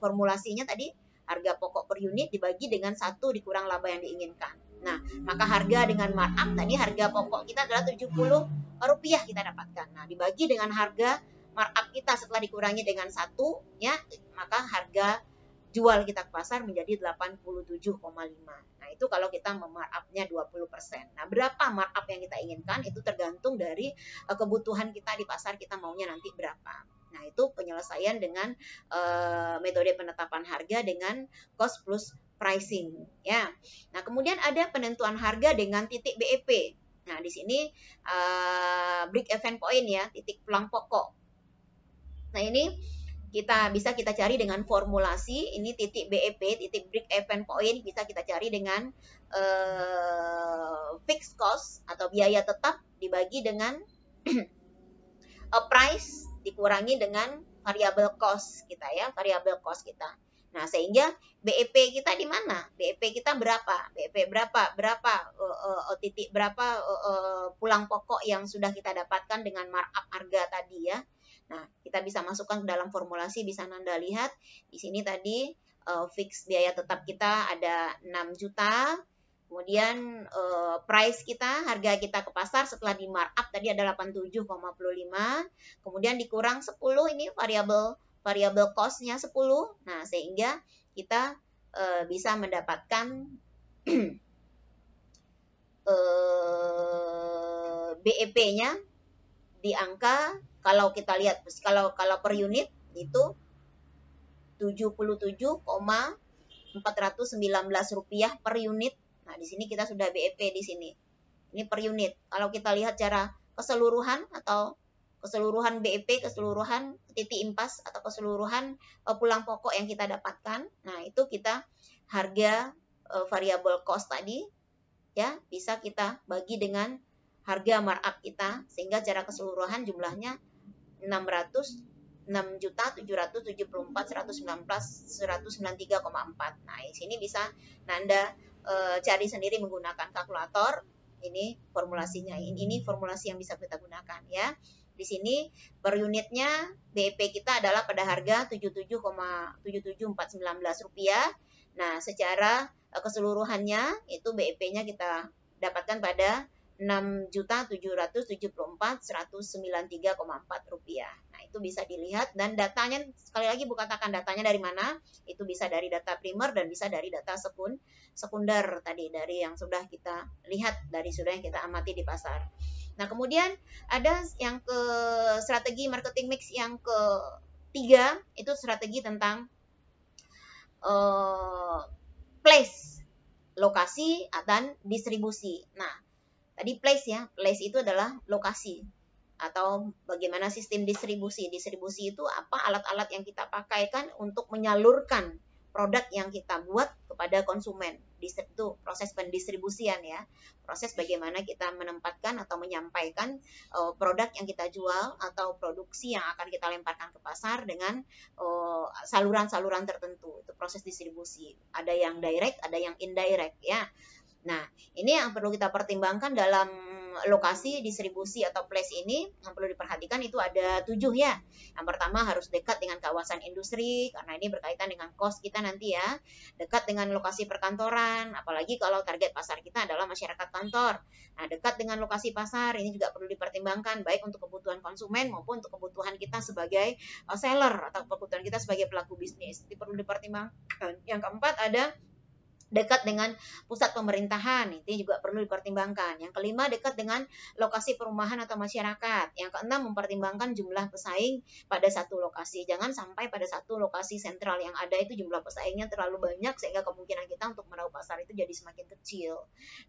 formulasinya tadi, harga pokok per unit dibagi dengan 1 dikurang laba yang diinginkan. Nah, maka harga dengan markup tadi, harga pokok kita adalah 70 rupiah kita dapatkan. Nah, dibagi dengan harga markup kita setelah dikurangi dengan 1 ya, maka harga jual kita ke pasar menjadi 87,5. Nah, itu kalau kita memarkup-nya 20%. Nah, berapa markup yang kita inginkan itu tergantung dari kebutuhan kita di pasar, kita maunya nanti berapa. Nah, itu penyelesaian dengan metode penetapan harga dengan cost plus pricing ya. Nah, kemudian ada penentuan harga dengan titik BEP. Nah, di sini break even point ya, titik pulang pokok. Nah, ini bisa kita cari dengan formulasi, ini titik BEP, titik break even point, bisa kita cari dengan fixed cost atau biaya tetap dibagi dengan price dikurangi dengan variable cost kita ya, variable cost kita. Nah, sehingga BEP kita di mana? BEP kita berapa? BEP berapa titik berapa pulang pokok yang sudah kita dapatkan dengan markup harga tadi ya. Nah, kita bisa masukkan ke dalam formulasi, bisa Nanda lihat di sini tadi fix biaya tetap kita ada 6 juta, Kemudian price kita, harga kita ke pasar setelah di markup tadi ada 87,5. Kemudian dikurang 10, ini variable cost-nya 10. Nah, sehingga kita bisa mendapatkan BEP-nya di angka, kalau kita lihat kalau per unit itu Rp77,419 per unit. Nah, di sini kita sudah BEP di sini. Ini per unit. Kalau kita lihat secara keseluruhan atau keseluruhan BEP, keseluruhan titik impas atau keseluruhan pulang pokok yang kita dapatkan. Nah, itu kita harga variable cost tadi ya bisa kita bagi dengan harga markup kita, sehingga secara keseluruhan jumlahnya 6.774.193,4. Nah, di sini bisa Nanda cari sendiri menggunakan kalkulator. Ini formulasinya. Ini formulasi yang bisa kita gunakan ya. Di sini per unitnya BEP kita adalah pada harga Rp77,419. Nah, secara keseluruhannya itu BEP-nya kita dapatkan pada Rp6.774.193,4. Nah, itu bisa dilihat, dan datanya sekali lagi Bu katakan datanya dari mana? Itu bisa dari data primer dan bisa dari data sekunder tadi, dari yang sudah kita lihat, sudah yang kita amati di pasar. Nah, kemudian ada yang ke strategi marketing mix yang ketiga, itu strategi tentang place, lokasi dan distribusi. Nah, tadi place ya, place itu adalah lokasi atau bagaimana sistem distribusi. Distribusi itu apa? Alat-alat yang kita pakaikan untuk menyalurkan produk yang kita buat kepada konsumen. Itu proses pendistribusian ya. Proses bagaimana kita menempatkan atau menyampaikan produk yang kita jual atau produksi yang akan kita lemparkan ke pasar dengan saluran-saluran tertentu. Itu proses distribusi. Ada yang direct, ada yang indirect ya. Nah, ini yang perlu kita pertimbangkan dalam lokasi distribusi atau place ini. Yang perlu diperhatikan itu ada 7 ya. Yang pertama harus dekat dengan kawasan industri, karena ini berkaitan dengan cost kita nanti ya. Dekat dengan lokasi perkantoran, apalagi kalau target pasar kita adalah masyarakat kantor. Nah, dekat dengan lokasi pasar ini juga perlu dipertimbangkan, baik untuk kebutuhan konsumen maupun untuk kebutuhan kita sebagai seller atau kebutuhan kita sebagai pelaku bisnis. Itu perlu dipertimbangkan. Yang keempat ada dekat dengan pusat pemerintahan, itu juga perlu dipertimbangkan. Yang kelima, dekat dengan lokasi perumahan atau masyarakat. Yang keenam, mempertimbangkan jumlah pesaing pada satu lokasi. Jangan sampai pada satu lokasi sentral yang ada itu jumlah pesaingnya terlalu banyak sehingga kemungkinan kita untuk meraup pasar itu jadi semakin kecil.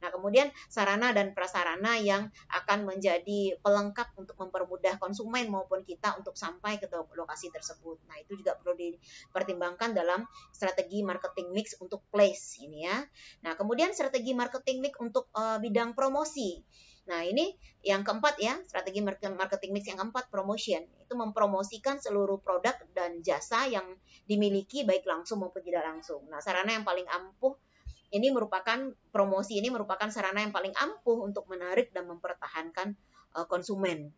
Nah, kemudian sarana dan prasarana yang akan menjadi pelengkap untuk mempermudah konsumen maupun kita untuk sampai ke lokasi tersebut. Nah, itu juga perlu dipertimbangkan dalam strategi marketing mix untuk place ini ya. Nah, kemudian strategi marketing mix untuk bidang promosi. Nah, ini yang keempat ya, strategi marketing mix yang keempat, promotion. Itu mempromosikan seluruh produk dan jasa yang dimiliki baik langsung maupun tidak langsung. Nah, sarana yang paling ampuh ini merupakan promosi, ini merupakan sarana yang paling ampuh untuk menarik dan mempertahankan konsumen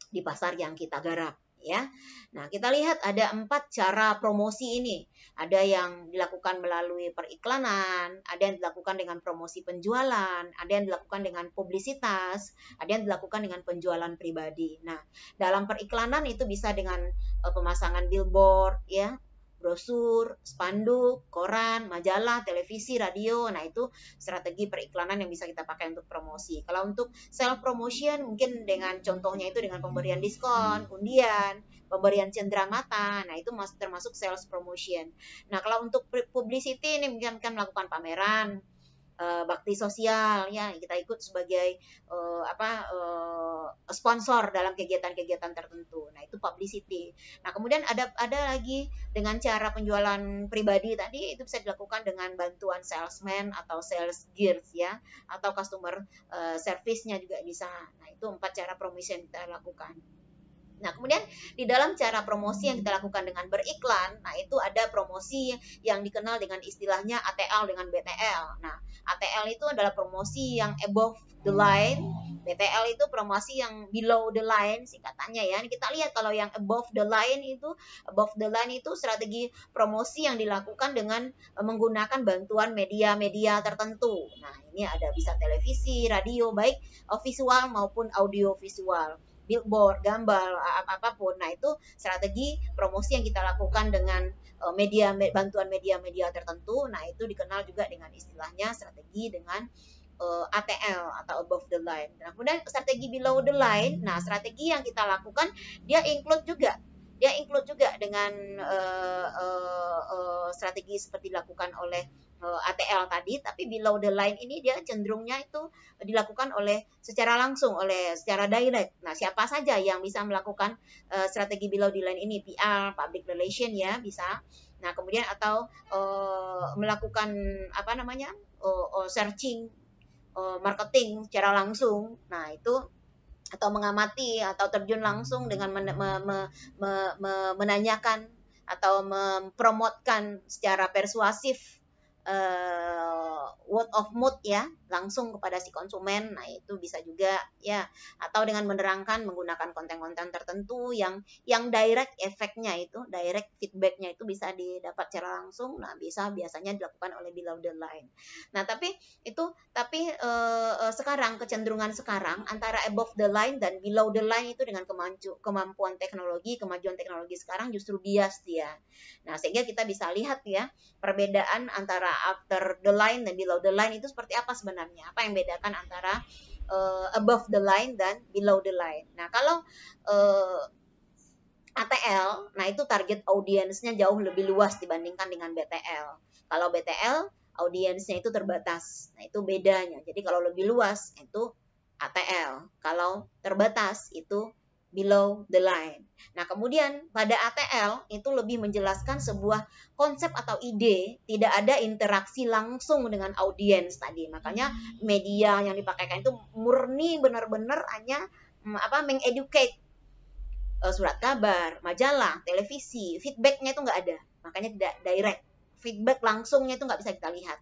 di pasar yang kita garap. Ya, nah kita lihat ada 4 cara promosi ini. Ada yang dilakukan melalui periklanan, ada yang dilakukan dengan promosi penjualan, ada yang dilakukan dengan publisitas, ada yang dilakukan dengan penjualan pribadi. Nah, dalam periklanan itu bisa dengan pemasangan billboard, ya, brosur, spanduk, koran, majalah, televisi, radio. Nah, itu strategi periklanan yang bisa kita pakai untuk promosi. Kalau untuk self promotion mungkin dengan contohnya itu dengan pemberian diskon, undian, pemberian cenderamata. Nah, itu termasuk sales promotion. Nah, kalau untuk publicity ini mungkin kan melakukan pameran, bakti sosial ya, kita ikut sebagai sponsor dalam kegiatan-kegiatan tertentu. Nah, itu publicity. Nah, kemudian ada lagi dengan cara penjualan pribadi tadi, itu bisa dilakukan dengan bantuan salesman atau sales gears ya, atau customer service-nya juga bisa. Nah, itu 4 cara promosi yang kita lakukan. Nah, kemudian di dalam cara promosi yang kita lakukan dengan beriklan, nah itu ada promosi yang dikenal dengan istilahnya ATL dengan BTL. Nah, ATL itu adalah promosi yang above the line, BTL itu promosi yang below the line singkatannya ya. Kita lihat kalau yang above the line itu strategi promosi yang dilakukan dengan menggunakan bantuan media-media tertentu. Nah, ini ada bisa televisi, radio, baik visual maupun audio visual, billboard, gambar, apapun. Nah, itu strategi promosi yang kita lakukan dengan bantuan media-media tertentu. Nah, itu dikenal juga dengan istilahnya strategi dengan ATL atau above the line. Nah, kemudian strategi below the line. Nah, strategi yang kita lakukan dia include juga dengan strategi seperti dilakukan oleh ATL tadi, tapi below the line ini dia cenderungnya itu dilakukan secara langsung, secara direct. Nah, siapa saja yang bisa melakukan strategi below the line ini? PR, public relation ya, bisa. Nah, kemudian atau melakukan searching, marketing secara langsung. Nah, itu atau mengamati atau terjun langsung dengan menanyakan atau mempromotkan secara persuasif word of mouth ya, langsung kepada si konsumen. Nah, itu bisa juga ya, atau dengan menerangkan menggunakan konten-konten tertentu yang direct efeknya itu, direct feedbacknya itu bisa didapat secara langsung. Nah, biasanya dilakukan oleh below the line. Nah, tapi sekarang kecenderungan sekarang antara above the line dan below the line itu dengan kemajuan teknologi sekarang justru bias dia. Nah, sehingga kita bisa lihat ya perbedaan antara after the line dan below the line itu seperti apa sebenarnya. Apa yang membedakan antara above the line dan below the line. Nah, kalau ATL, nah itu target audiensnya jauh lebih luas dibandingkan dengan BTL. Kalau BTL, audiensnya itu terbatas. Nah, itu bedanya. Jadi kalau lebih luas itu ATL. Kalau terbatas itu below the line. Nah, kemudian pada ATL itu lebih menjelaskan sebuah konsep atau ide, tidak ada interaksi langsung dengan audiens tadi. Makanya media yang dipakaikan itu murni benar-benar hanya mengeducate, surat kabar, majalah, televisi, feedbacknya itu nggak ada. Makanya tidak direct. Feedback langsungnya itu nggak bisa kita lihat.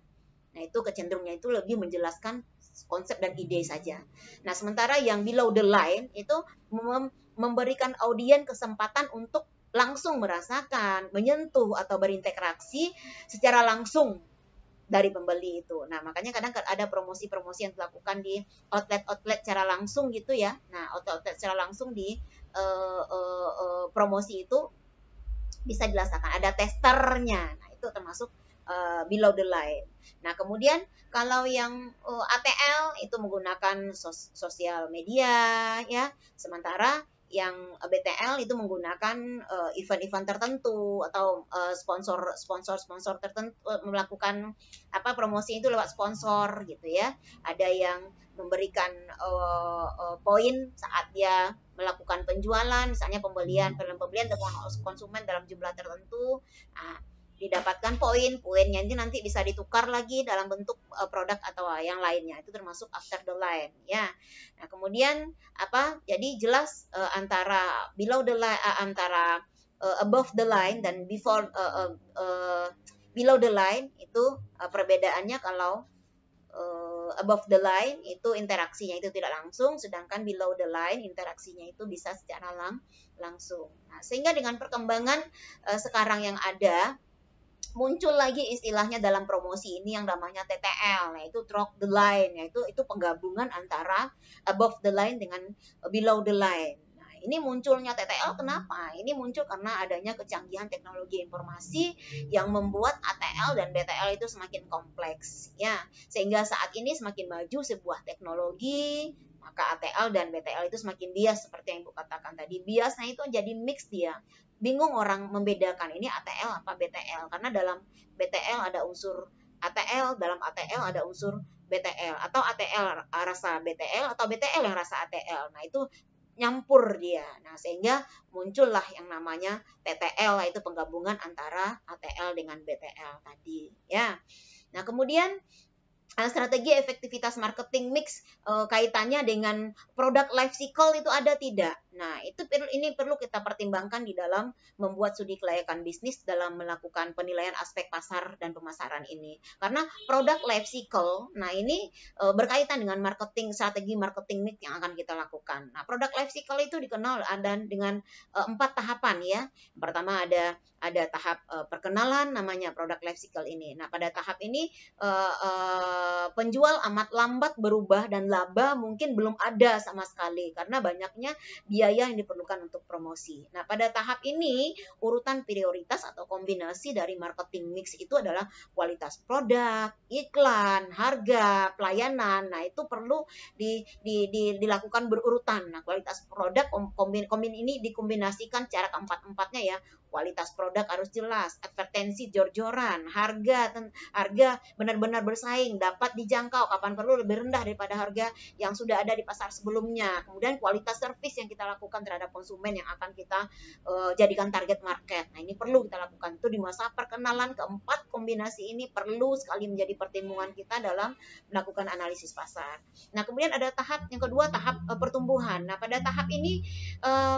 Nah, itu kecenderungannya itu lebih menjelaskan konsep dan ide saja. Nah, sementara yang below the line itu memberikan audiens kesempatan untuk langsung merasakan, menyentuh atau berinteraksi secara langsung dari pembeli itu. Nah, makanya kadang ada promosi-promosi yang dilakukan di outlet-outlet secara langsung gitu ya. Nah, outlet secara langsung di promosi itu bisa dirasakan. Ada testernya. Nah, itu termasuk below the line. Nah, kemudian kalau yang ATL itu menggunakan sosial media ya, sementara yang BTL itu menggunakan event-event tertentu atau sponsor tertentu, melakukan promosi itu lewat sponsor gitu ya. Ada yang memberikan poin saat dia melakukan penjualan, misalnya pembelian dengan konsumen dalam jumlah tertentu. Nah, didapatkan poinnya ini nanti bisa ditukar lagi dalam bentuk produk atau yang lainnya. Itu termasuk after the line ya. Nah, kemudian jadi jelas antara below the line, antara above the line dan below the line itu perbedaannya. Kalau above the line itu interaksinya itu tidak langsung, sedangkan below the line interaksinya itu bisa secara langsung. Nah, sehingga dengan perkembangan sekarang yang ada, muncul lagi istilahnya dalam promosi ini yang namanya TTL, yaitu Talk the Line, yaitu penggabungan antara above the line dengan below the line. Nah, ini munculnya TTL kenapa? Ini muncul karena adanya kecanggihan teknologi informasi yang membuat ATL dan BTL itu semakin kompleks, ya. Sehingga saat ini semakin maju sebuah teknologi, maka ATL dan BTL itu semakin bias, seperti yang Ibu katakan tadi. Biasnya itu jadi mix dia. Bingung orang membedakan ini ATL apa BTL, karena dalam BTL ada unsur ATL, dalam ATL ada unsur BTL, atau ATL rasa BTL atau BTL yang rasa ATL. Nah, itu nyampur dia. Nah, sehingga muncullah yang namanya TTL, yaitu penggabungan antara ATL dengan BTL tadi ya. Nah, kemudian strategi efektivitas marketing mix kaitannya dengan produk life cycle itu ada tidak? Nah, ini perlu kita pertimbangkan di dalam membuat studi kelayakan bisnis dalam melakukan penilaian aspek pasar dan pemasaran ini. Karena produk life cycle, nah ini berkaitan dengan strategi marketing mix yang akan kita lakukan. Nah, produk life cycle itu dikenal ada dengan 4 tahapan ya. Pertama ada tahap perkenalan, namanya produk life cycle ini. Nah, pada tahap ini penjual amat lambat berubah dan laba mungkin belum ada sama sekali karena banyaknya biaya yang diperlukan untuk promosi. Nah, pada tahap ini urutan prioritas atau kombinasi dari marketing mix itu adalah kualitas produk, iklan, harga, pelayanan. Nah, itu perlu dilakukan berurutan. Nah, kualitas produk kombin ini dikombinasikan cara keempat-empatnya ya. Kualitas produk harus jelas, advertensi jor-joran, harga benar-benar bersaing, dapat dijangkau, kapan perlu lebih rendah daripada harga yang sudah ada di pasar sebelumnya. Kemudian kualitas servis yang kita lakukan terhadap konsumen yang akan kita jadikan target market. Nah, ini perlu kita lakukan. Itu di masa perkenalan keempat, kombinasi ini perlu sekali menjadi pertimbangan kita dalam melakukan analisis pasar. Nah, kemudian ada tahap yang kedua, tahap pertumbuhan. Nah, pada tahap ini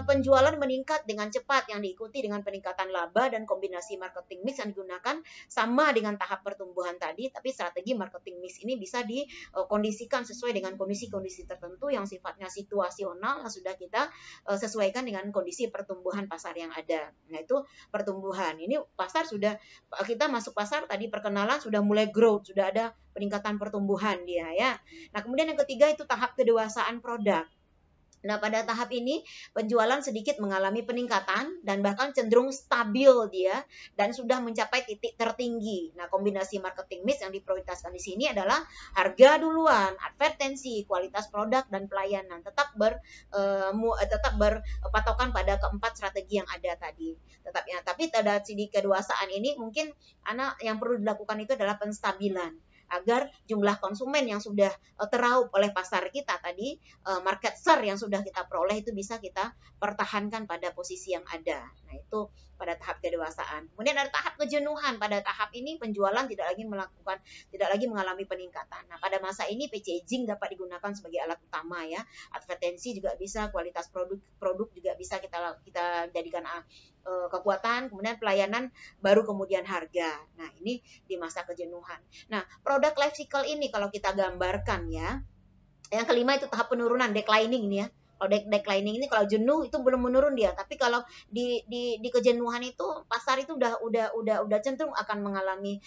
penjualan meningkat dengan cepat yang diikuti dengan peningkatan laba dan kombinasi marketing mix yang digunakan sama dengan tahap pertumbuhan tadi, tapi strategi marketing mix ini bisa dikondisikan sesuai dengan kondisi-kondisi tertentu yang sifatnya situasional yang sudah kita sesuaikan dengan kondisi pertumbuhan pasar yang ada. Nah, itu pertumbuhan. Ini pasar sudah, kita masuk pasar tadi perkenalan sudah mulai growth, sudah ada peningkatan pertumbuhan dia ya. Nah, kemudian yang ketiga itu tahap kedewasaan produk. Nah, pada tahap ini penjualan sedikit mengalami peningkatan dan bahkan cenderung stabil dia dan sudah mencapai titik tertinggi. Nah, kombinasi marketing mix yang diprioritaskan di sini adalah harga duluan, advertensi, kualitas produk dan pelayanan. Tetap berpatokan pada keempat strategi yang ada tadi. Tapi pada sisi kedewasaan ini mungkin yang perlu dilakukan itu adalah penstabilan agar jumlah konsumen yang sudah teraup oleh pasar kita tadi, market share yang sudah kita peroleh itu bisa kita pertahankan pada posisi yang ada. Nah, itu pada tahap kedewasaan. Kemudian ada tahap kejenuhan. Pada tahap ini penjualan tidak lagi mengalami peningkatan. Nah, pada masa ini packaging dapat digunakan sebagai alat utama ya. Advertensi juga bisa, kualitas produk juga bisa kita jadikan kekuatan, kemudian pelayanan, baru kemudian harga. Nah, ini di masa kejenuhan. Nah, produk life cycle ini kalau kita gambarkan ya, yang kelima itu tahap penurunan, declining ini ya. Kalau declining ini kalau jenuh itu belum menurun dia, tapi kalau di kejenuhan itu pasar itu udah cenderung akan mengalami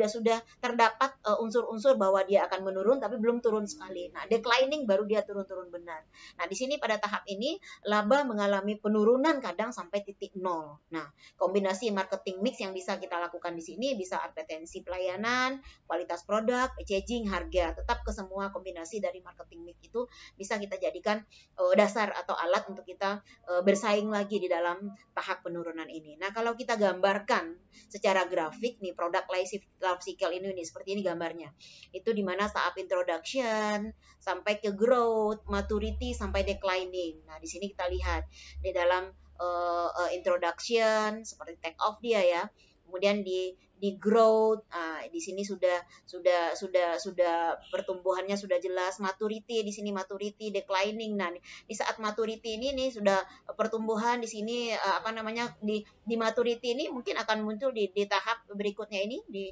sudah terdapat unsur-unsur bahwa dia akan menurun tapi belum turun sekali. Nah, declining baru dia turun-turun benar. Nah, di sini pada tahap ini laba mengalami penurunan kadang sampai titik nol. Nah, kombinasi marketing mix yang bisa kita lakukan di sini bisa advertensi pelayanan, kualitas produk, packaging, harga. Tetap ke semua kombinasi dari marketing mix itu bisa kita jadikan dasar atau alat untuk kita bersaing lagi di dalam tahap penurunan ini. Nah, kalau kita gambarkan secara grafik nih produk life cycle ini seperti ini gambarnya. Itu di mana tahap introduction sampai ke growth, maturity sampai declining. Nah, di sini kita lihat di dalam introduction seperti take off dia ya. Kemudian di growth, di sini sudah pertumbuhannya sudah jelas, maturity di sini maturity declining. Nah, di saat maturity ini sudah pertumbuhan di sini di maturity ini mungkin akan muncul di tahap berikutnya ini di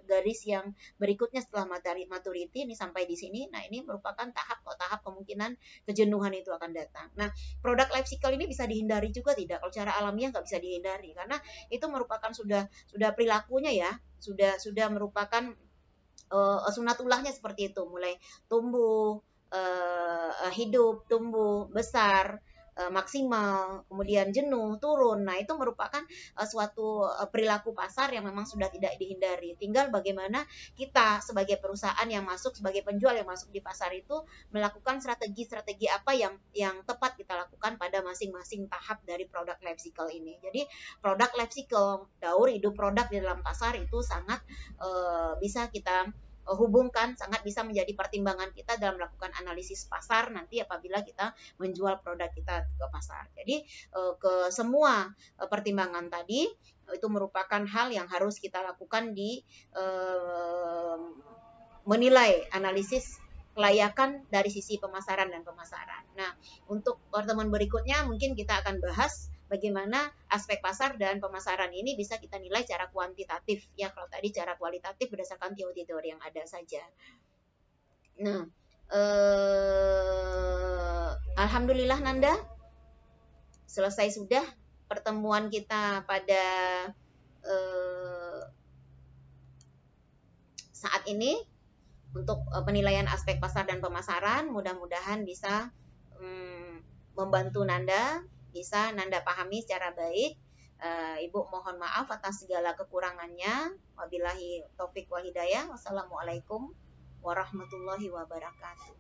garis yang berikutnya setelah maturity ini sampai di sini. Nah, ini merupakan tahap kemungkinan kejenuhan itu akan datang. Nah, produk life cycle ini bisa dihindari juga tidak? Kalau secara alamiah nggak bisa dihindari karena itu merupakan sudah perilakunya ya, sudah merupakan sunatullahnya seperti itu, mulai tumbuh, hidup, tumbuh, besar, maksimal, kemudian jenuh, turun. Nah, itu merupakan suatu perilaku pasar yang memang sudah tidak dihindari. Tinggal bagaimana kita sebagai perusahaan yang masuk, sebagai penjual yang masuk di pasar itu melakukan strategi-strategi apa yang tepat kita lakukan pada masing-masing tahap dari produk life cycle ini. Jadi, produk life cycle, daur hidup produk di dalam pasar itu sangat bisa kita hubungkan, sangat bisa menjadi pertimbangan kita dalam melakukan analisis pasar nanti apabila kita menjual produk kita ke pasar. Jadi ke semua pertimbangan tadi itu merupakan hal yang harus kita lakukan di menilai analisis kelayakan dari sisi pemasaran dan pemasaran. Nah, untuk pertemuan berikutnya mungkin kita akan bahas bagaimana aspek pasar dan pemasaran ini bisa kita nilai secara kuantitatif. Ya, kalau tadi cara kualitatif berdasarkan teori-teori yang ada saja. Nah, alhamdulillah Nanda, selesai sudah pertemuan kita pada saat ini untuk penilaian aspek pasar dan pemasaran. Mudah-mudahan bisa membantu Nanda, bisa Nanda pahami secara baik. Ibu mohon maaf atas segala kekurangannya. Wabillahi taufik wal hidayah. Wassalamualaikum warahmatullahi wabarakatuh.